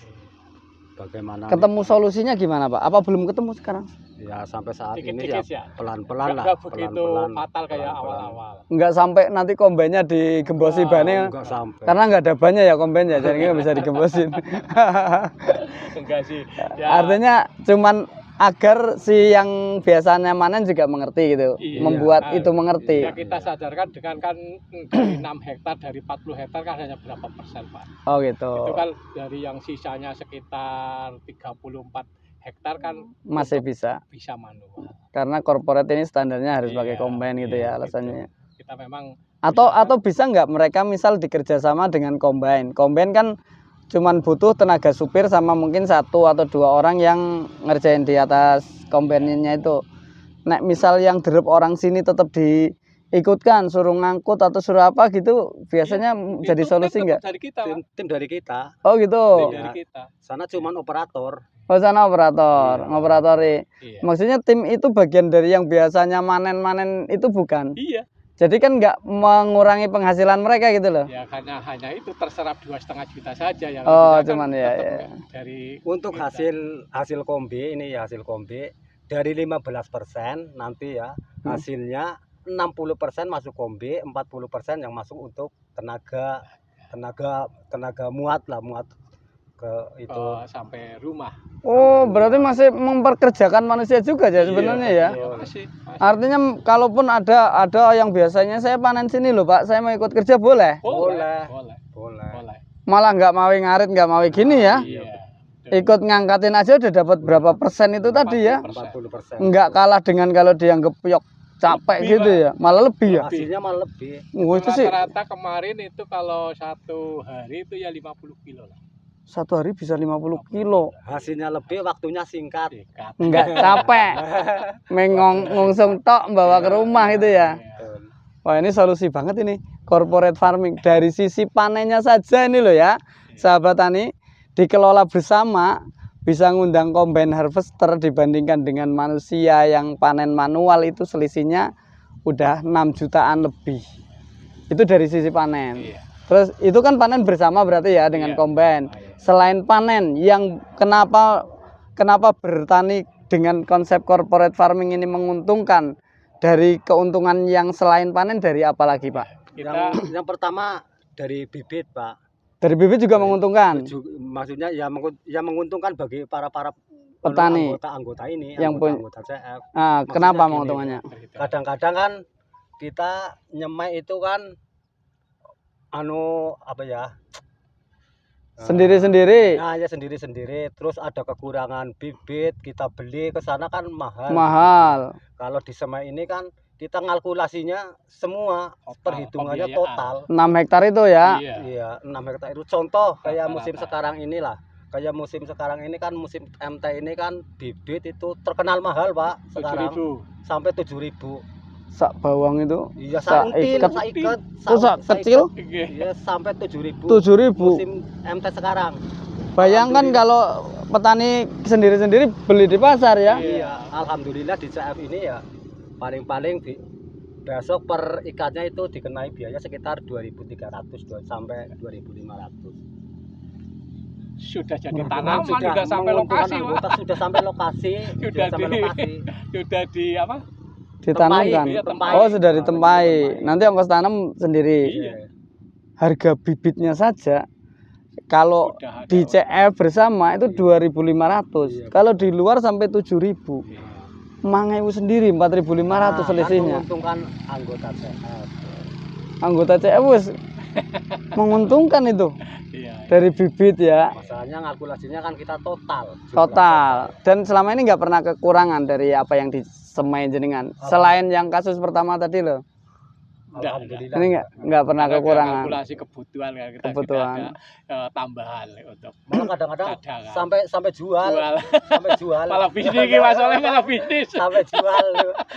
Bagaimana? Ketemu solusinya gimana Pak? Apa belum ketemu sekarang? Ya sampai saat ini Dikit-dikit ya ya. pelan-pelan lah. Nggak begitu Pelan-pelan, fatal kayak pelan-pelan. awal-awal. Nggak sampai nanti kombinnya digembosi bannya. Enggak sampai. Karena nggak ada bannya ya kombinnya, jadi nggak bisa digembosin. Enggak sih. Ya. Artinya cuman agar si yang biasanya manen juga mengerti gitu, Iya. membuat itu mengerti. Ya kita sadarkan dengan kan dari 6 hektar dari 40 hektar kan hanya berapa persen Pak? Oh gitu. Itu kan dari yang sisanya sekitar 34 hektar kan Masih bisa. bisa manual. Karena corporate ini standarnya harus pakai Iya, combine gitu iya, ya alasannya. Kita memang Atau bisa nggak mereka misal dikerjasama dengan combine? Combine kan cuman butuh tenaga supir sama mungkin 1 atau 2 orang yang ngerjain di atas combine-nya itu. Nek misal yang drop orang sini tetap diikutkan, suruh ngangkut atau suruh apa gitu, biasanya jadi solusi nggak? Dari kita, Pak. Tim dari kita. Oh gitu. Tim dari kita. Sana cuman operator. Oh sana operator, ngoperatori. Iya. Maksudnya tim itu bagian dari yang biasanya manen-manen itu bukan? Iya. Jadi kan nggak mengurangi penghasilan mereka gitu loh. Ya hanya itu terserap 2,5 juta saja yang Oh, kita cuman kan ya, tetap ya. dari Untuk kita. hasil kombi ini ya hasil kombi dari 15% nanti ya hasilnya 60% masuk kombi, 40% yang masuk untuk tenaga muat ke itu. Sampai rumah. Oh, berarti masih memperkerjakan manusia juga ya sebenarnya ya. Iya, masih. Artinya kalaupun ada yang biasanya saya panen sini loh Pak, saya mau ikut kerja boleh? Boleh. Malah nggak mau ngarit, nggak mau gini ya. Iya. Ikut ngangkatin aja udah dapat berapa persen itu tadi ya. 40%. Nggak kalah dengan kalau dianggap yok capek Lebih, gitu ya. Malah lebih ya. Hasilnya malah lebih. Oh, itu sih Rata-rata kemarin itu kalau 1 hari itu ya 50 kilo lah. 1 hari bisa 50 kilo. Hasilnya lebih, waktunya singkat. Dekat. Nggak capek. Ngungsung tok bawa ke rumah itu ya. Betul. Wah ini solusi banget ini corporate farming dari sisi panennya saja ini loh ya sahabat tani, dikelola bersama bisa ngundang combine harvester dibandingkan dengan manusia yang panen manual itu selisihnya udah 6 jutaan lebih. Itu dari sisi panen. Iya. Terus itu kan panen bersama berarti ya dengan Iya. combine. Selain panen yang kenapa bertani dengan konsep corporate farming ini menguntungkan, dari keuntungan yang selain panen dari apa lagi Pak? Yang pertama dari bibit Pak. Dari bibit juga menguntungkan. Maksudnya ya menguntungkan bagi para Petani anggota ini, yang anggota CF. Ah, Maksudnya kenapa gini, menguntungkannya? Kadang-kadang kan kita nyemai itu kan apa ya? Sendiri-sendiri. Nah, ya sendiri-sendiri. Terus ada kekurangan bibit, kita beli ke sana kan mahal. Mahal. Kalau di semai ini kan kita ngalkulasinya semua, perhitungannya pembiayaan. total. 6 hektar itu ya. Iya, 6 hektar itu contoh kayak musim sekarang inilah. Kayak musim sekarang ini kan musim MT ini kan bibit itu terkenal mahal, Pak. Sekarang 7.000. sampai 7.000. Sak bawang itu. Iya, sak ikat. saikat. Oh, sak kecil Iya, sampai 7.000. 7.000. Musim MT sekarang. Bayangkan kalau petani sendiri-sendiri beli di pasar ya. Iya, alhamdulillah di CF ini ya paling-paling besok per ikatnya itu dikenai biaya sekitar 2.300 sampai 2.500. Sudah jadi tanaman, sudah sampai lokasi, Pak. Sudah sampai lokasi, Sudah di apa? Ditanamkan. Iya, tempai. Oh, sudah ditempai. Nanti ongkos tanam sendiri. Iya. Harga bibitnya saja kalau Udah ada, di CF bersama itu 2.500. Iya. Kalau di luar sampai 7.000. Iya. Mangewu sendiri 4.500 selisihnya. Kan menguntungkan anggota CF. Anggota CF wis menguntungkan itu Iya. dari bibit ya. Masalahnya kalkulasinya kan kita total. Total. Dan selama ini nggak pernah kekurangan dari apa yang disemai jenengan. Selain yang kasus pertama tadi loh. Alhamdulillah. Ini nggak pernah Karena kekurangan. kalkulasi kebutuhan kan kita Kebutuhan. ada tambahan untuk Malah kadang-kadang cadangan. sampai jual. Sampai jual. Malah bisnis iki masalahnya malah bisnis. Sampai jual.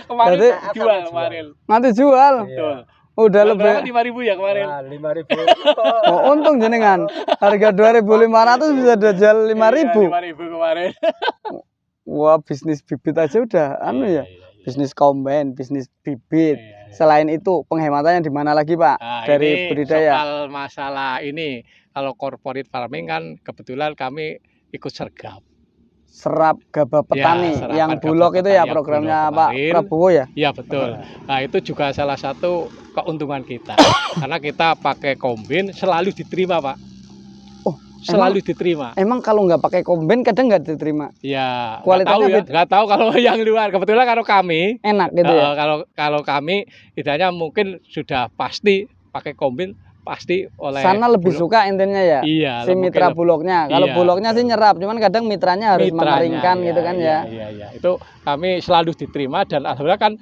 Kemarin Berarti- jual Sampai kemarin. Nanti jual. Betul. Udah Berapa, lebih. 5.000 ya kemarin. Nah, 5.000. Oh, untung jenengan. Harga 2.500 bisa jual 5.000. 5.000 kemarin. Wah, bisnis bibit aja udah anu ya. Bisnis combine, bisnis bibit. Iya. Selain itu penghematannya di mana lagi, Pak? Nah, Dari ini budidaya. soal masalah ini, kalau corporate farming kan kebetulan kami ikut sergap. Serap gabah petani serapan yang gabah bulog itu petani ya yang programnya bulog Pak kemarin. Prabowo ya. Iya betul. Nah itu juga salah satu keuntungan kita, karena kita pakai kombin selalu diterima Pak. Oh, selalu diterima. Emang kalau nggak pakai kombain kadang nggak diterima. Ya, Kualitasnya nggak tahu kalau yang luar. Kebetulan kalau kami enak gitu ya. Kalau kami idenya mungkin sudah pasti pakai kombain, pasti oleh Sana lebih suka intinya ya. Iya, Si mitra bulognya. Kalau iya, bulognya sih nyerap, cuman kadang mitranya harus mengeringkan gitu kan ya. Iya. Itu kami selalu diterima dan alhamdulillah kan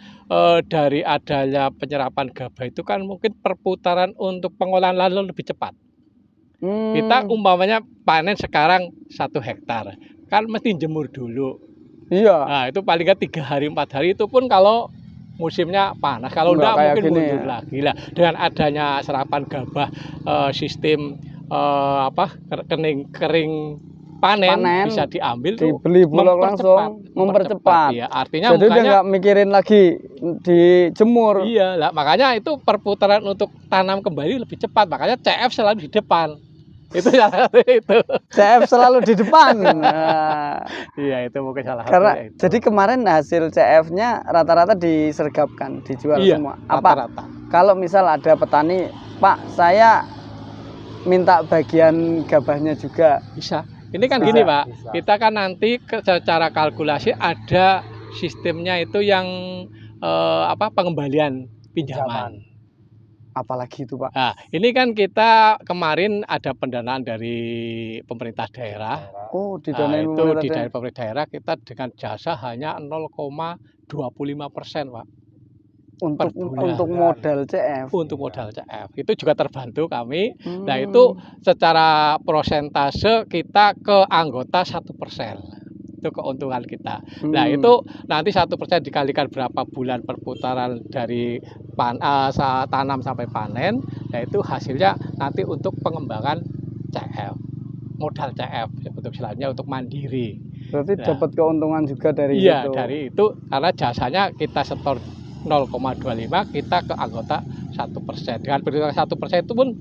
dari adanya penyerapan gabah itu kan mungkin perputaran untuk pengolahan lahan lebih cepat. Kita umpamanya panen sekarang 1 hektar, kan mesti jemur dulu. Iya. Nah, itu paling nggak 3 hari 4 hari itu pun kalau musimnya panas. Kalau enggak mungkin mundur lagi lah. Dengan adanya serapan gabah sistem kering panen bisa diambil dibeli bulog langsung mempercepat. Ya, artinya jadi udah nggak mikirin lagi dijemur. Iya lah, makanya itu perputaran untuk tanam kembali lebih cepat. Makanya CF selalu di depan. Itu itu. CF selalu di depan. Nah, iya, itu mungkin salah karena itu. Jadi kemarin hasil CF-nya rata-rata disergapkan, dijual semua. Apa? Rata-rata. Kalau misal ada petani, Pak, saya minta bagian gabahnya juga. Bisa. Ini kan gini, Pak. Bisa. Kita kan nanti secara kalkulasi ada sistemnya itu yang pengembalian pinjaman. Apalagi itu, Pak? Nah, ini kan kita kemarin ada pendanaan dari pemerintah daerah. Oh, didanain dari pemerintah daerah kita dengan jasa hanya 0,25%, Pak. Untuk modal CF. Untuk modal CF. Itu juga terbantu kami. Nah, itu secara persentase kita ke anggota 1%. Itu keuntungan kita. Nah, itu nanti 1% dikalikan berapa bulan perputaran dari tanam sampai panen. Nah, itu hasilnya nanti untuk pengembangan CF, modal CF untuk selanjutnya untuk mandiri. Berarti dapat keuntungan juga dari itu. Iya, dari itu karena jasanya kita setor 0,25, kita ke anggota 1%. Dengan perhitungan 1% itu pun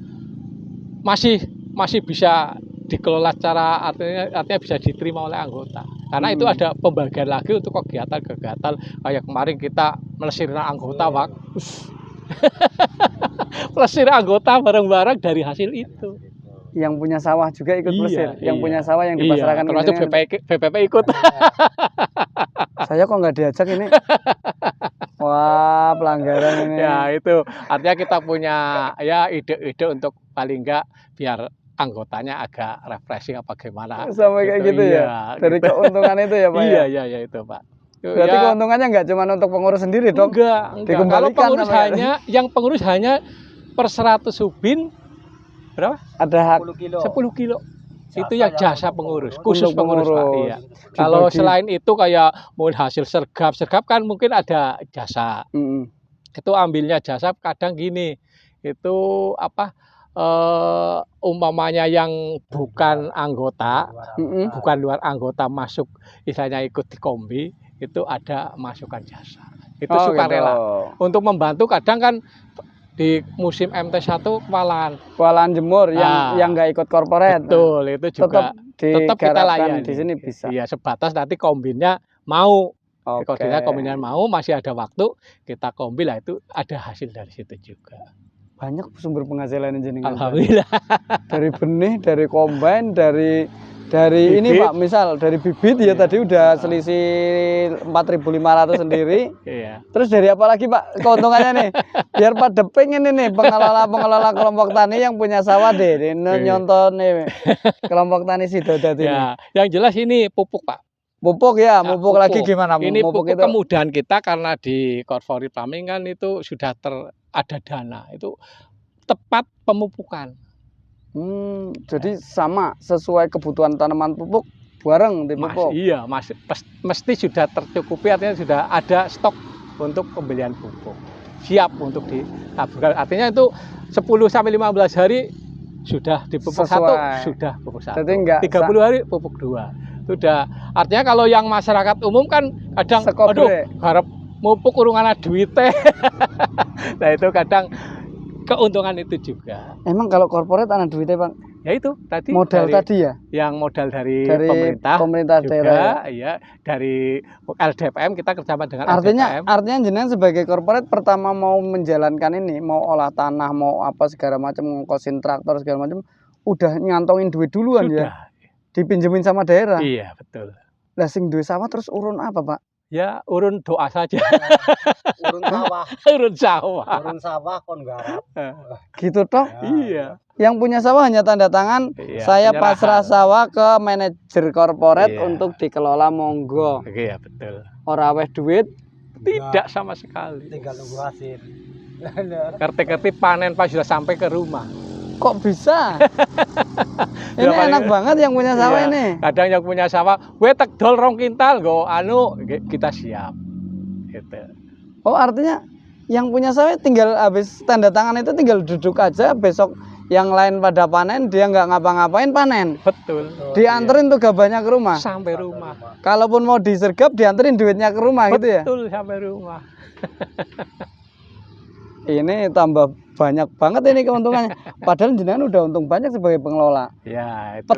masih bisa dikelola secara artinya bisa diterima oleh anggota. Karena itu ada pembagian lagi untuk kegiatan-kegiatan kayak kemarin kita melesirin anggota, Pak. Melesirin anggota bareng-bareng dari hasil itu. Yang punya sawah juga ikut melesir. Yang punya sawah yang dipasarkan termasuk BPP ikut. Saya kok nggak diajak ini? Wah, pelanggaran ini. Ya, itu artinya kita punya ya ide-ide untuk paling enggak biar anggotanya agak refreshing apa gimana. Sampai kayak gitu ya? Dari keuntungan itu ya, Pak? Iya, itu, Pak. Berarti keuntungannya nggak cuma untuk pengurus sendiri dong? Enggak. Kalau pengurus hanya per 100 ubin berapa? Ada hak 10 kilo. Itu yang jasa pengurus, khusus pengurus, Pak. Iya. Kalau selain itu kayak mau hasil sergap kan mungkin ada jasa. Itu ambilnya jasa kadang gini. Itu umpamanya yang bukan anggota, bukan luar anggota masuk, misalnya ikut di kombi, itu ada masukan jasa. Itu sukarela. Gitu. Untuk membantu kadang kan di musim MT1 kewalahan jemur yang nggak ikut korporat. Betul, itu juga tetap kita layani. Di sini bisa. Iya, sebatas nanti kombinnya mau. Kalau kombinnya mau, masih ada waktu, kita kombi lah, itu ada hasil dari situ juga. Banyak sumber penghasilan jenengan. Alhamdulillah. Dari benih, dari kombain, dari ini Pak, misal dari bibit ya tadi udah selisih 4.500 sendiri. Iya. Terus dari apa lagi Pak keuntungannya nih? Biar pada pengen ini pengelola kelompok tani yang punya sawah deh, nyonton nih kelompok tani Sidodadi. Ya, yang jelas ini pupuk Pak. Pupuk ya, pupuk lagi gimana? Ini pupuk itu kemudahan kita karena di corporate farming kan itu sudah ada dana, itu tepat pemupukan. Jadi sama sesuai kebutuhan tanaman pupuk bareng di pupuk. Iya, mesti sudah tercukupi, artinya sudah ada stok untuk pembelian pupuk. Siap untuk ditaburkan. Artinya itu 10 sampai 15 hari sudah dipupuk satu, sudah pupuk satu. Jadi 30 hari pupuk 2. Sudah. Artinya kalau yang masyarakat umum kan kadang harap mupuk urungan duitnya. Nah, itu kadang keuntungan itu juga. Emang kalau korporat ada duitnya, Bang? Ya itu tadi modal tadi ya. Yang modal dari pemerintah juga, daerah. Iya, dari LDPM kita kerjasama dengan LDPM. Artinya jenengan sebagai korporat pertama mau menjalankan ini, mau olah tanah, mau apa segala macam, ngongkosin traktor segala macam, udah nyantongin duit duluan ya. Sudah. Dipinjemin sama daerah. Iya, betul. Lah sing duwe sawah terus urun apa, Pak? Ya urun doa saja. Urun sawah. Urun sawah. Urun sawah kon garap. Gitu toh? Iya. Yang punya sawah hanya tanda tangan, Iya, saya penyerahan. pasrah sawah ke manajer korporat Iya. untuk dikelola monggo. Iya, betul. Ora weh duit, Tidak sama sekali. Tinggal nunggu hasil. Ngerti-ngerti panen pas sudah sampai ke rumah. kok bisa? Ini Ya, paling- enak banget yang punya sawah Iya. ini. Kadang yang punya sawah, we tegdol 2 kintal go anu kita siap. Gitu. Oh, artinya yang punya sawah tinggal habis tanda tangan itu tinggal duduk aja, besok yang lain pada panen, dia nggak ngapa-ngapain panen. Betul. Dianterin tuh gabahnya ke rumah. Sampai rumah. Kalaupun mau disergap, dianterin duitnya ke rumah gitu ya. Betul sampai rumah. Ini tambah banyak banget ini keuntungannya. Padahal jenengan udah untung banyak sebagai pengelola. Ya, itu.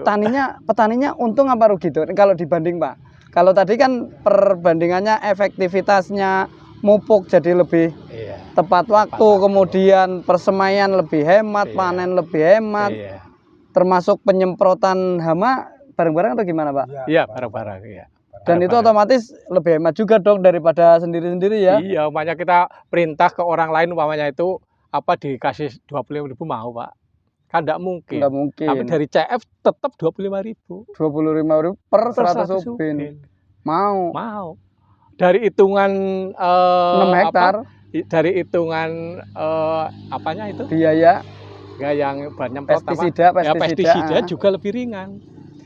Petaninya untung apa rugi tuh kalau dibanding, Pak? Kalau tadi kan perbandingannya efektivitasnya mupuk jadi lebih Iya. tepat waktu, waktu. kemudian persemaian lebih hemat, Iya. panen lebih hemat, Iya. termasuk penyemprotan hama bareng-bareng atau gimana, Pak? Iya, barang-barang ya. Dan itu otomatis lebih hemat juga dong daripada sendiri-sendiri ya. Iya, umpamanya kita perintah ke orang lain umpamanya itu apa dikasih 25.000 mau, Pak. Kan enggak mungkin. Nggak mungkin. Tapi dari CF tetap 25.000 25.000 per 100 ubin. Mau. Mau. Dari hitungan 6 hektar dari hitungan apanya itu? biaya Ya yang bahan nyemprot apa? pestisida, Ya pestisida ah. juga lebih ringan.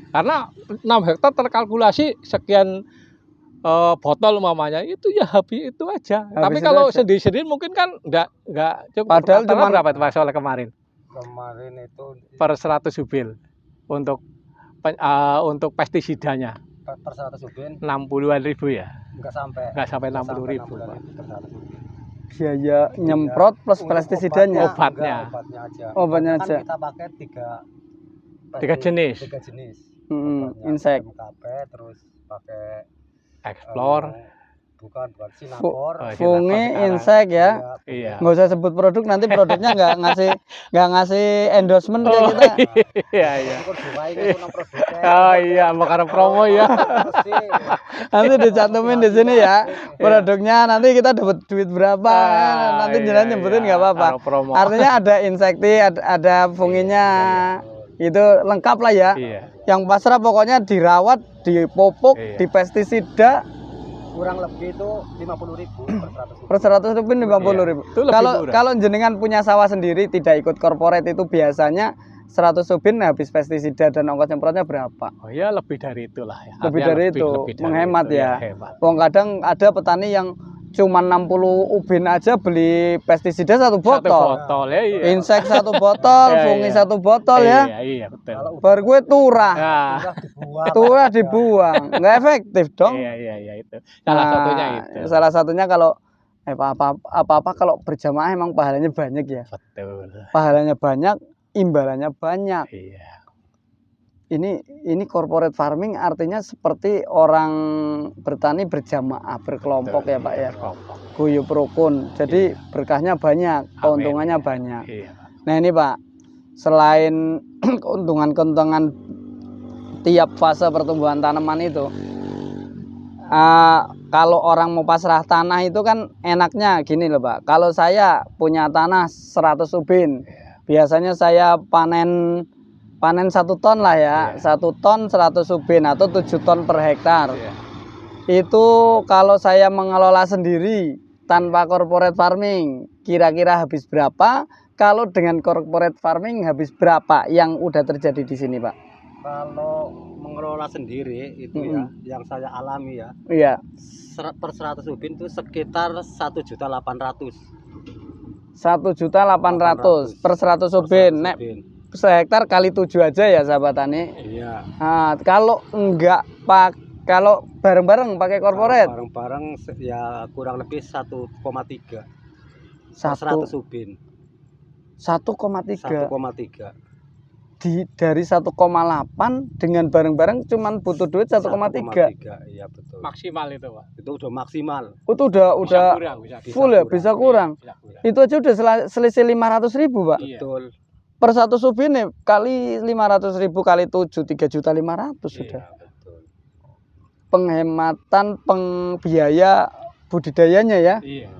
Karena 6 hektar terkalkulasi sekian botol umpamanya itu ya habis itu aja. Tapi Habis itu kalau aja. sendiri-sendiri mungkin kan enggak cukup. Padahal Rata-rata cuman- berapa itu Mas oleh kemarin? Kemarin itu Per 100 ubil untuk untuk pestisidanya per 100 ubin 60-an ribu ya. enggak sampai. Enggak sampai Nggak 60.000, 60.000 Pak. per 100 ubin. Biaya nyemprot plus Untuk pestisidanya. Obatnya. enggak, obatnya aja. Obatnya Kan aja. kita pakai Tiga jenis. 3 jenis. Hmm, Obatnya insek. MKP, terus pakai Explore. bukan sinapor. Oh, Fungi, sekarang. insek ya. Iya. Nggak usah sebut produk, nanti produknya nggak ngasih endorsement ke Oh, kita. iya iya. Syukur diwai kan nang produknya. Oh iya, mau karena promo ya. Nanti dicantumin di sini ya. Produknya nanti kita dapat duit berapa. Nanti jenengan nyebutin nggak apa-apa. Kalau promo. Artinya ada insekti, ada funginya. Itu lengkap lah ya. Iya. Yang pasrah pokoknya dirawat, dipupuk, Iya. dipestisida Kurang lebih itu 50.000 per per 100 ubin. 100 ribu 50.000. Itu lebih murah. Kalau jenengan punya sawah sendiri tidak ikut korporat itu biasanya 100 ubin habis pestisida dan ongkos nyemprotnya berapa? Oh ya lebih dari itulah ya. Lebih Artinya dari itu, dari menghemat itu, ya. Hemat. Wong kadang ada petani yang cuma 60 ubin aja beli pestisida satu Satu botol. botol ya iya. Insek satu botol, Iya, fungi iya. satu botol ya. Iya iya betul. Kalau Baru gue turah. Nah, udah dibuat. Turah dibuang. Nggak efektif dong. iya iya iya itu. Salah Nah, satunya itu. Salah satunya kalau apa-apa kalau berjamaah emang pahalanya banyak ya. Betul. Pahalanya banyak, imbalannya banyak. Iya. Ini corporate farming artinya seperti orang bertani berjamaah, berkelompok Betul, ya Pak ya. berkelompok. Guyup rukun. Jadi berkahnya banyak, keuntungannya Amin. banyak. Iya. Nah ini Pak, selain keuntungan-keuntungan tiap fase pertumbuhan tanaman itu, kalau orang mau pasrah tanah itu kan enaknya gini loh Pak. Kalau saya punya tanah 100 ubin, biasanya saya panen 1 ton lah ya, Iya. 1 ton 100 ubin atau 7 ton per hektar. Iya. Itu kalau saya mengelola sendiri tanpa corporate farming, kira-kira habis berapa? Kalau dengan corporate farming habis berapa yang udah terjadi di sini, Pak? Kalau mengelola sendiri itu ya, yang saya alami ya, Iya, per 100 ubin itu sekitar 1.800.000 1.800.000 per 100 ubin. Nek sehektar kali 7 aja ya sahabat tani. Iya. Nah, kalau enggak kalau bareng-bareng pakai corporate Bareng-bareng ya kurang lebih 1,3 per 1,3 100 ubin. 1,3 1,3. dari 1,8 dengan bareng-bareng cuman butuh duit 1,3. Iya betul. Maksimal itu Pak. Itu udah maksimal. Itu udah Bisa kurang, bisa full ya, kurang. bisa kurang. Bisa kurang. Itu aja udah selisih 500.000 Pak. Iya. Betul. per 1 ubin nih kali 500.000 kali 7 3.500.000 sudah. Betul. Penghematan biaya budidayanya ya. Iya.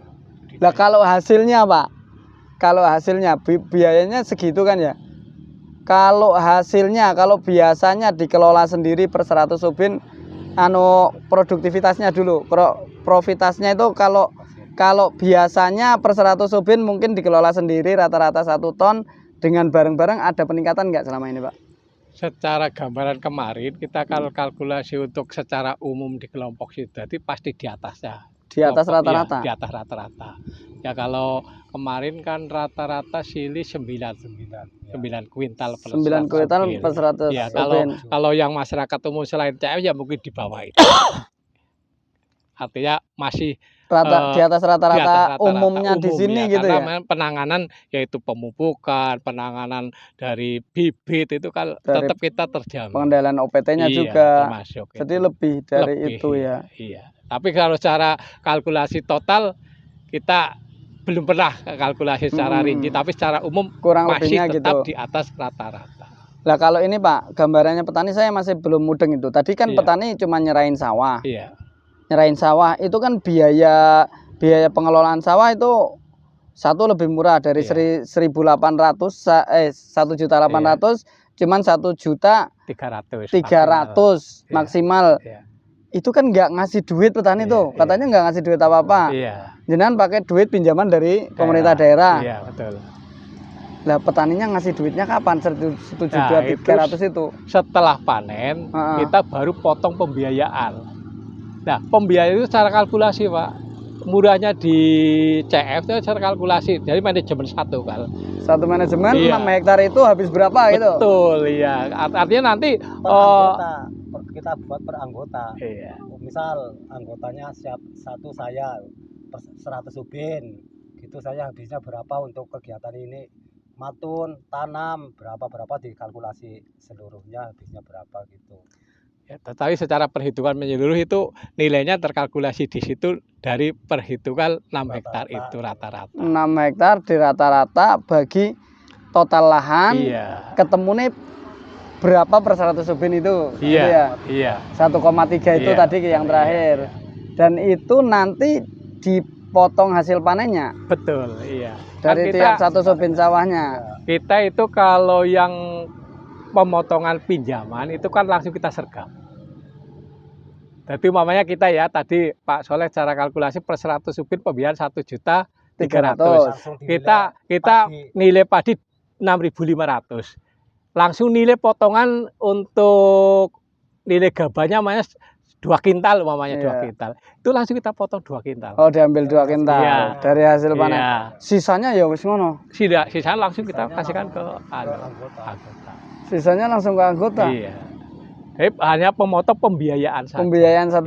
Lah kalau hasilnya Pak, kalau hasilnya biayanya segitu kan ya. Kalau hasilnya, kalau biasanya dikelola sendiri per 100 ubin, produktivitasnya dulu, profitasnya itu kalau biasanya per 100 ubin mungkin dikelola sendiri rata-rata 1 ton, dengan bareng-bareng ada peningkatan nggak selama ini Pak? Secara gambaran kemarin kita kalkulasi untuk secara umum di kelompok Sidati pasti di atasnya. Di atas rata-rata? Ya, di atas rata-rata. Ya kalau kemarin kan rata-rata silih 9 kuintal per 9 kuintal per 100 ya, ubin. kalau yang masyarakat umum selain CF ya mungkin di bawah itu. Artinya masih di atas rata-rata umumnya di sini gitu ya. Penanganan yaitu pemupukan, penanganan dari bibit itu kan tetap kita terjamin. Pengendalian OPT-nya juga. Termasuk jadi itu. Lebih dari itu ya. Iya. Tapi kalau secara kalkulasi total kita belum pernah kalkulasi secara rinci, tapi secara umum kurang masih lebihnya tetap gitu. di atas rata-rata. Lah kalau ini Pak, gambarannya petani saya masih belum mudeng itu. Tadi kan petani cuma nyerahin sawah. Iya. Nyerahin sawah itu kan biaya pengelolaan sawah itu lebih murah dari 1.800 1.800.000 cuman 1.300.000 maksimal. Iya. Itu kan nggak ngasih duit petani tuh, katanya nggak ngasih duit apa-apa. Iya. Jenengan pakai duit pinjaman dari pemerintah daerah. Iya, betul. Lah petaninya ngasih duitnya kapan? 1.300.000 itu. Setelah panen kita baru potong pembiayaan. Nah, pembiayaan itu secara kalkulasi Pak, murahnya di CF itu secara kalkulasi dari manajemen satu kan. Satu manajemen 6 hektar itu habis berapa gitu? Betul, iya. Artinya nanti kita buat per anggota. Iya. Misal anggotanya satu saya per 100 ubin, gitu saya habisnya berapa untuk kegiatan ini, matun, tanam berapa dikalkulasi seluruhnya habisnya berapa gitu. Ya, tetapi secara perhitungan menyeluruh itu nilainya terkalkulasi di situ dari perhitungan 6 hektar itu rata-rata. 6 hektar di rata-rata bagi total lahan. Iya. Ketemu nih berapa per 100 ubin itu? Iya. Gitu ya? Iya. 1,3 itu tadi yang terakhir. Dan itu nanti dipotong hasil panennya. Betul, iya. Dari tiap 1 ubin sawahnya. Kita itu kalau yang pemotongan pinjaman itu kan langsung kita sergap. Jadi umpamanya kita ya tadi Pak Soleh secara kalkulasi per 100 ubin pembiayaan 1.300.000. Kita nilai padi 6.500. Langsung nilai potongan untuk nilai gabahnya namanya 2 kintal umpamanya 2 kintal. Itu langsung kita potong 2 kintal. Oh, diambil 2 kintal dari hasil panen. Sisanya ya wis ngono. Sisanya langsung kita kasihkan ke anggota. Sisanya langsung ke anggota. Iya. Hanya pemotong pembiayaan saja. Pembiayaan 1,3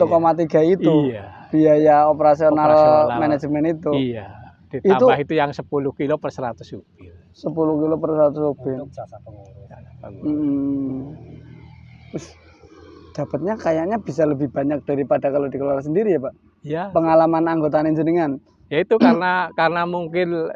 itu. Iya. Biaya operasional manajemen itu. Iya. Ditambah itu yang 10 kilo per 100 ubin. 10 kilo per 100 ubin. Untuk jasa pengurus. Dapatnya kayaknya bisa lebih banyak daripada kalau dikelola sendiri ya Pak. Ya. Pengalaman anggota jenengan. Ya itu karena mungkin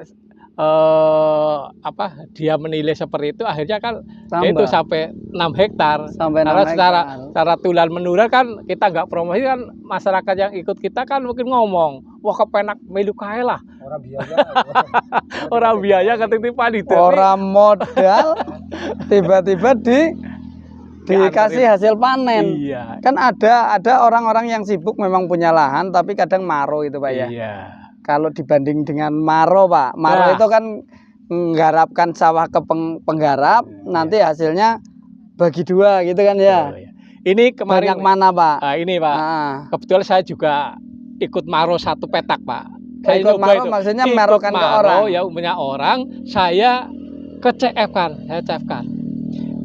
dia menilai seperti itu akhirnya kan itu sampai 6 hektar. Karena secara tulan menurun kan kita nggak promosi kan masyarakat yang ikut kita kan mungkin ngomong, wah kepenak melu kae lah. Orang biaya. Orang biaya ketitipan itu. Orang modal tiba-tiba dikasih hasil panen. Iya. Kan ada orang-orang yang sibuk memang punya lahan tapi kadang maro itu Pak ya. Iya. Kalau dibanding dengan maro Pak, maro itu kan menggarapkan sawah ke penggarap, nanti hasilnya bagi 2 gitu kan ya. Ini kemarin banyak mana Pak? Ini Pak, kebetulan saya juga ikut maro 1 petak Pak. Saya ikut maro maksudnya merokan ke orang? Ya punya orang, saya ke CF kan,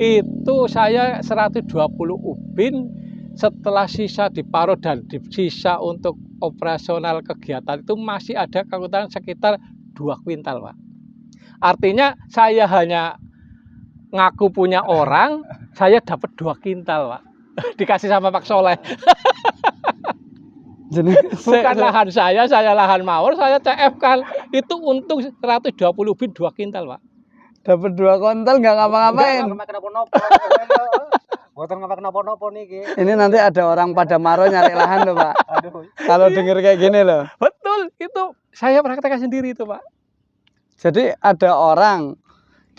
Itu saya 120 ubin, setelah sisa diparo dan sisa untuk operasional kegiatan itu masih ada keanggotaan sekitar 2 kuintal Pak. Artinya saya hanya ngaku punya orang, saya dapat 2 kintal Pak. Dikasih sama Pak Soleh. Bukan lahan saya lahan mawar, saya CF kan. Itu untung 120 ubin 2 kintal Pak. Dapat 2 kontal nggak ngapa-ngapain. Enggak kenapa-napa. Mboten ngapa kenapa-napa niki. Ini nanti ada orang pada Maro nyari lahan loh Pak. Aduh. Kalau denger kayak gini loh. Betul, itu saya praktekkan sendiri itu Pak. Jadi ada orang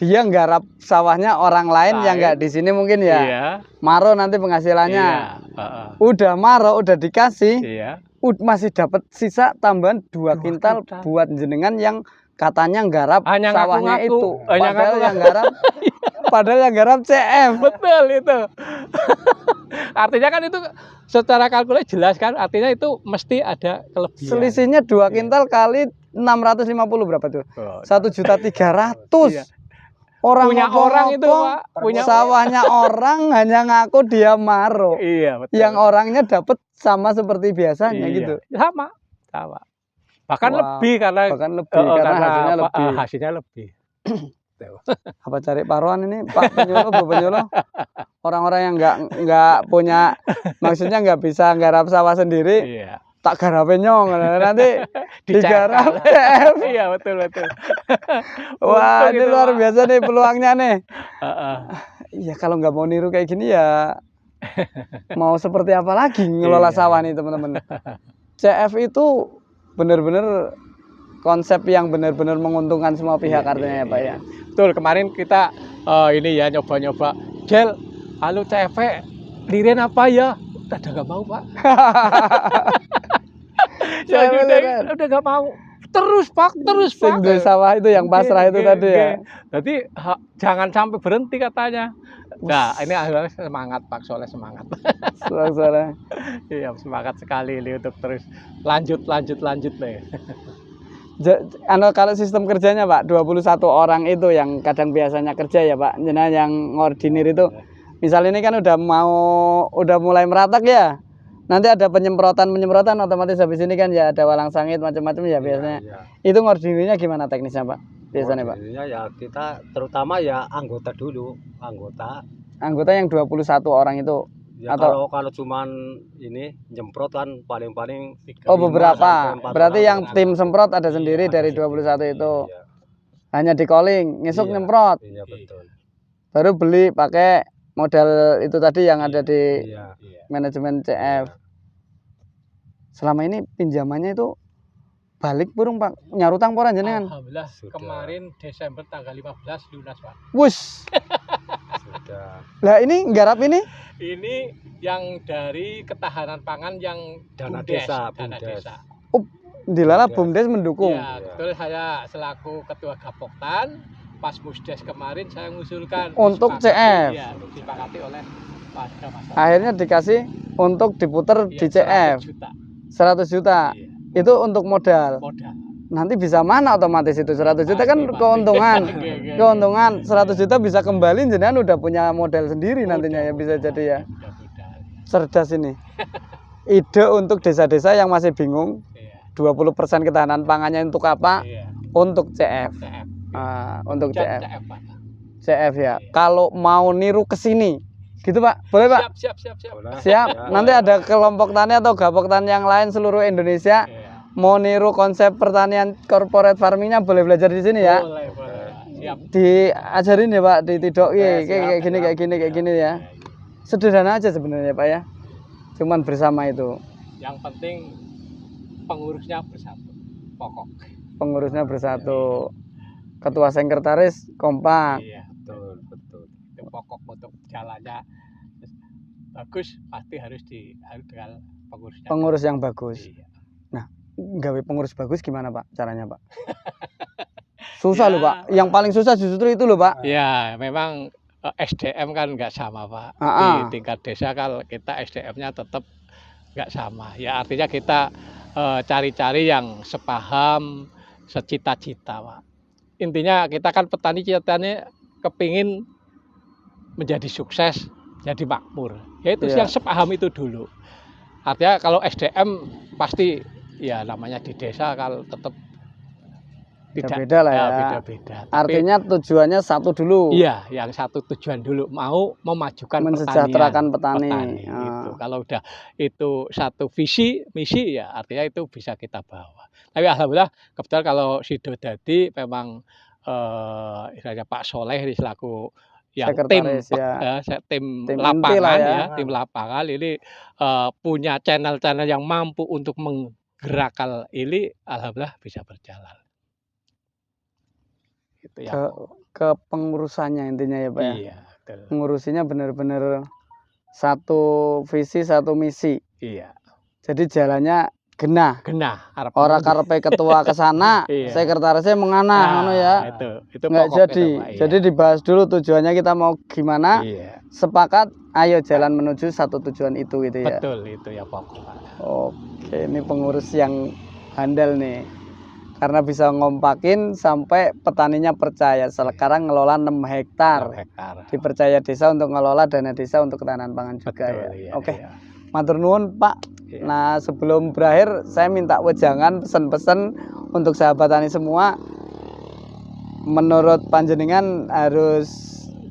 dia nggarap sawahnya orang lain yang nggak di sini mungkin ya. Iya. Maro nanti penghasilannya. Iya. Udah maro, udah dikasih. Iya. Masih dapat sisa tambahan 2 kintal buat jenengan yang katanya nggarap Hanya sawahnya ngaku-ngaku. itu. Hanya Padahal yang garap CF. Betul itu. Artinya kan itu secara kalkulasi jelas kan, artinya itu mesti ada kelebihan. Selisihnya 2 kintal kali 650 berapa tuh? 1.300.000. Iya. Orang Punya orang itu Pak, punya sawahnya orang hanya ngaku dia maro. Iya, betul. Yang orangnya dapat sama seperti biasanya Iya. gitu. Sama. Bahkan lebih karena hasilnya lebih. Hasilnya lebih. Apa cari paruan ini Pak Penyuluh, Bu Penyuluh? Orang-orang yang nggak punya, maksudnya nggak bisa nggarap sawah sendiri. Iya. Tak garapin nyong nanti digarap. Iya betul. Wah ini luar biasa nih peluangnya nih. Iya kalau nggak mau niru kayak gini ya mau seperti apa lagi ngelola sawah nih teman-teman. CF itu benar-benar konsep yang benar-benar menguntungkan semua pihak artinya ya Pak ya. Betul, kemarin kita ini ya nyoba-nyoba gel lalu CF lirin apa ya? Udah nggak mau Pak. Ya udah nggak mau. Terus Pak. Sing sawah itu yang pasrah itu tadi ya. Jadi jangan sampai berhenti katanya. Nah ini akhirnya semangat Pak Soleh, semangat. Suara. Iya semangat sekali ini untuk terus lanjut nih. Kalau sistem kerjanya Pak 21 orang itu yang kadang biasanya kerja ya Pak. Jenengan yang ngordinir itu. Misal ini kan udah mulai meratak ya. Nanti ada penyemprotan otomatis habis ini kan ya ada walang sangit macam-macam ya biasanya. Iya. Itu ngordinirnya gimana teknisnya Pak? Biasanya Pak. Ngordinirnya ya kita terutama ya anggota dulu, Anggota yang 21 orang itu. Ya atau kalau cuman ini nyemprot kan paling beberapa. Berarti yang tim semprot ada sendiri ada dari 21 itu. Iya. Hanya di calling, ngesuk nyemprot. Iya betul. Baru beli pakai modal itu tadi yang ada di Iya. manajemen CF. Selama ini pinjamannya itu balik burung Pak, nyarutang poran jenengan. Alhamdulillah Sudah. Kemarin Desember tanggal 15 lunas Pak. Wush. Sudah. Lah ini nggarap ini Ini yang dari ketahanan pangan yang Dana BUMDes, desa, dana BUMDes. desa. dilala Bumdes. BUMDes mendukung. Ya, betul saya selaku ketua Gapoktan pas Musdes kemarin saya mengusulkan Untuk disepakati, CF. ya, disepakati oleh warga masyarakat. Akhirnya dikasih untuk diputer Iya, di CF 100 juta. 100 juta. Iya, Itu untuk modal. modal. Nanti bisa mana otomatis itu 100 juta kan Pasti. keuntungan. Iya. Keuntungan 100 juta bisa kembali jenengan udah punya modal sendiri nantinya ya bisa jadi ya. Mudah-mudahan. Cerdas ini. Ide untuk desa-desa yang masih bingung Iya. 20% ketahanan pangannya untuk apa? Iya. Untuk CF. CF. Untuk Jam CF. CF, Pak. CF ya. Iya. Kalau mau niru ke sini. Gitu Pak. Boleh Pak? Siap. Boleh. Siap. Ya. Nanti ada kelompok tani atau gapok tani yang lain seluruh Indonesia Iya. mau niru konsep pertanian corporate farmingnya boleh belajar di sini ya. Boleh. Siap. Diajarin ya Pak, ditidoki Siap, kayak gini ya. Sederhana aja sebenarnya Pak ya. Cuman bersama itu. Yang penting pengurusnya bersatu. Pokok. Pengurusnya bersatu. Ketua sekretaris kompak. Iya. Betul. Itu pokok untuk jalannya bagus pasti harus dengan pengurusnya. Pengurus yang bagus. Iya. Gawe pengurus bagus gimana Pak caranya Pak? Susah Ya. loh Pak. Yang paling susah justru itu loh Pak. Ya, memang SDM kan nggak sama Pak. Di tingkat desa kalau kita SDM-nya tetap nggak sama. Ya artinya kita cari-cari yang sepaham, secita-cita Pak. Intinya kita kan petani citanya kepingin menjadi sukses, jadi makmur. Yaitu Iya. yang sepaham itu dulu. Artinya kalau SDM pasti ya namanya di desa kalau tetap tidak Beda lah ya. beda-beda. Tapi, Artinya tujuannya satu dulu. iya, yang satu tujuan dulu mau memajukan Mensejahterakan petani. Gitu. Kalau udah itu satu visi, misi ya artinya itu bisa kita bawa. Tapi alhamdulillah kebetulan kalau Sido Dadi memang istilahnya Pak Soleh ini selaku yang Sekretaris tim Tim inti lapangan lah ya. tim lapangan ini punya channel-channel yang mampu untuk menggerakkan ini, alhamdulillah bisa berjalan. Itu ya. Ke pengurusannya intinya ya Pak ya. Iya, betul. Pengurusinya benar-benar satu visi satu misi. Iya. Jadi jalannya genah. Orang Harapan karepe ketua ke sana, Iya. sekretarisnya mengana, ngono ya. Itu Nggak pokok jadi. itu, Pak, iya. Jadi dibahas dulu tujuannya kita mau gimana. Iya. Sepakat, ayo jalan menuju satu tujuan itu gitu ya. Betul, itu ya pokok, Pak. Oke, ini pengurus yang handal nih. Karena bisa ngompakin sampai petaninya percaya. Sekarang ngelola 6 hektar. 6 hektar. Dipercaya desa untuk ngelola dana desa untuk ketahanan pangan juga. Betul, ya. iya, Oke. iya. Matur nuwun Pak. Iya. Nah, sebelum berakhir saya minta wejangan pesan-pesan untuk sahabat tani semua. Menurut panjenengan harus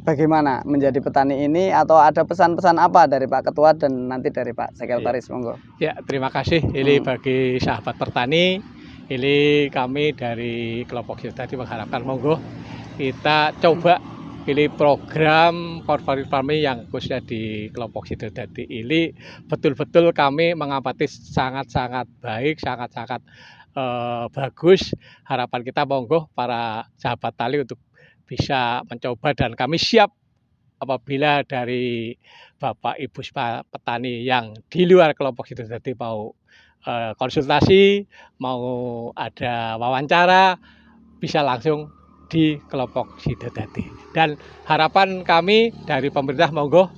bagaimana menjadi petani ini, atau ada pesan-pesan apa dari Pak Ketua dan nanti dari Pak Sekretaris? Monggo. Ya, terima kasih. Ini bagi sahabat petani. Ini kami dari kelompok Sidodadi mengharapkan monggo kita coba pilih program corporate farming yang khususnya di kelompok Sidodadi ini betul-betul kami mengamati sangat-sangat baik, sangat-sangat bagus. Harapan kita monggo para sahabat tani untuk bisa mencoba, dan kami siap apabila dari Bapak Ibu petani yang di luar kelompok Sidodadi mau konsultasi, mau ada wawancara, bisa langsung di kelompok Sidodadi. Dan harapan kami dari pemerintah monggo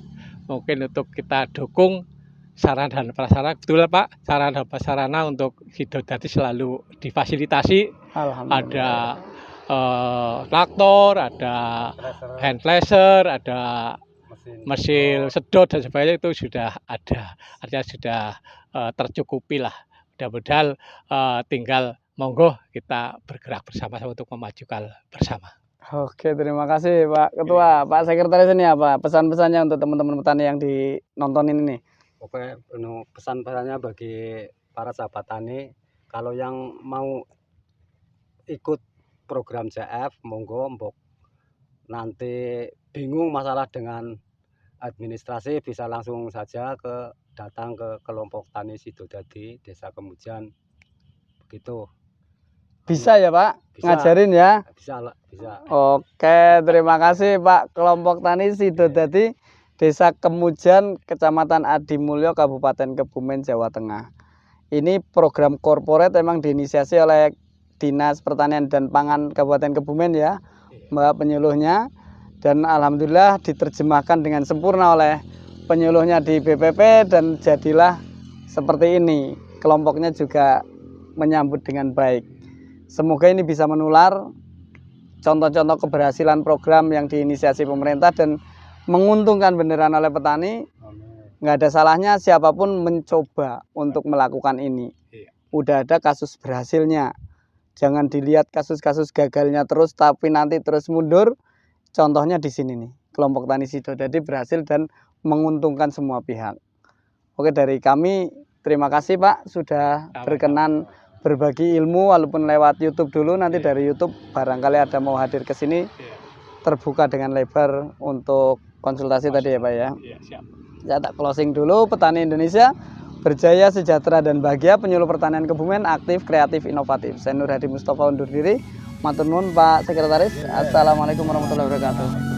mungkin untuk kita dukung sarana dan prasarana, betul Pak, sarana dan prasarana untuk Sidodadi selalu difasilitasi. Ada traktor, ada hand thresher, ada mesin sedot dan sebagainya, itu sudah ada, artinya sudah tercukupi lah. Mudah-mudahan tinggal monggo kita bergerak bersama-sama untuk memajukan bersama. Oke, terima kasih Pak Ketua. Pak Sekretaris, ini apa pesan-pesannya untuk teman-teman petani yang dinontonin ini? Oke, pesan-pesannya bagi para sahabat tani, kalau yang mau ikut program CF, monggo mbok nanti bingung masalah dengan administrasi, bisa langsung saja datang ke kelompok tani Sidodadi Desa Kemujan. Begitu. Bisa ya Pak? Bisa. Ngajarin ya? Bisa. Oke, terima kasih Pak. Kelompok tani Sidodadi Desa Kemujan, Kecamatan Adimulyo, Kabupaten Kebumen, Jawa Tengah. Ini program korporat emang diinisiasi oleh Dinas Pertanian dan Pangan Kabupaten Kebumen ya, Mbak penyuluhnya. Dan alhamdulillah diterjemahkan dengan sempurna oleh penyuluhnya di BPP, dan jadilah seperti ini. Kelompoknya juga menyambut dengan baik. Semoga ini bisa menular contoh-contoh keberhasilan program yang diinisiasi pemerintah dan menguntungkan beneran oleh petani. Nggak ada salahnya siapapun mencoba untuk melakukan ini. Udah ada kasus berhasilnya. Jangan dilihat kasus-kasus gagalnya terus tapi nanti terus mundur. Contohnya di sini nih, kelompok tani Sidodadi berhasil dan menguntungkan semua pihak. Oke, dari kami terima kasih Pak sudah berkenan berbagi ilmu walaupun lewat YouTube dulu. Nanti dari YouTube barangkali ada mau hadir ke sini, terbuka dengan lebar untuk konsultasi tadi ya Pak ya. Iya, siap. Ya, tak closing dulu. Petani Indonesia berjaya, sejahtera, dan bahagia. Penyuluh pertanian Kebumen, aktif, kreatif, inovatif. Saya Nur Hadi Mustafa undur diri. Matur nuwun Pak Sekretaris. Assalamualaikum warahmatullahi wabarakatuh.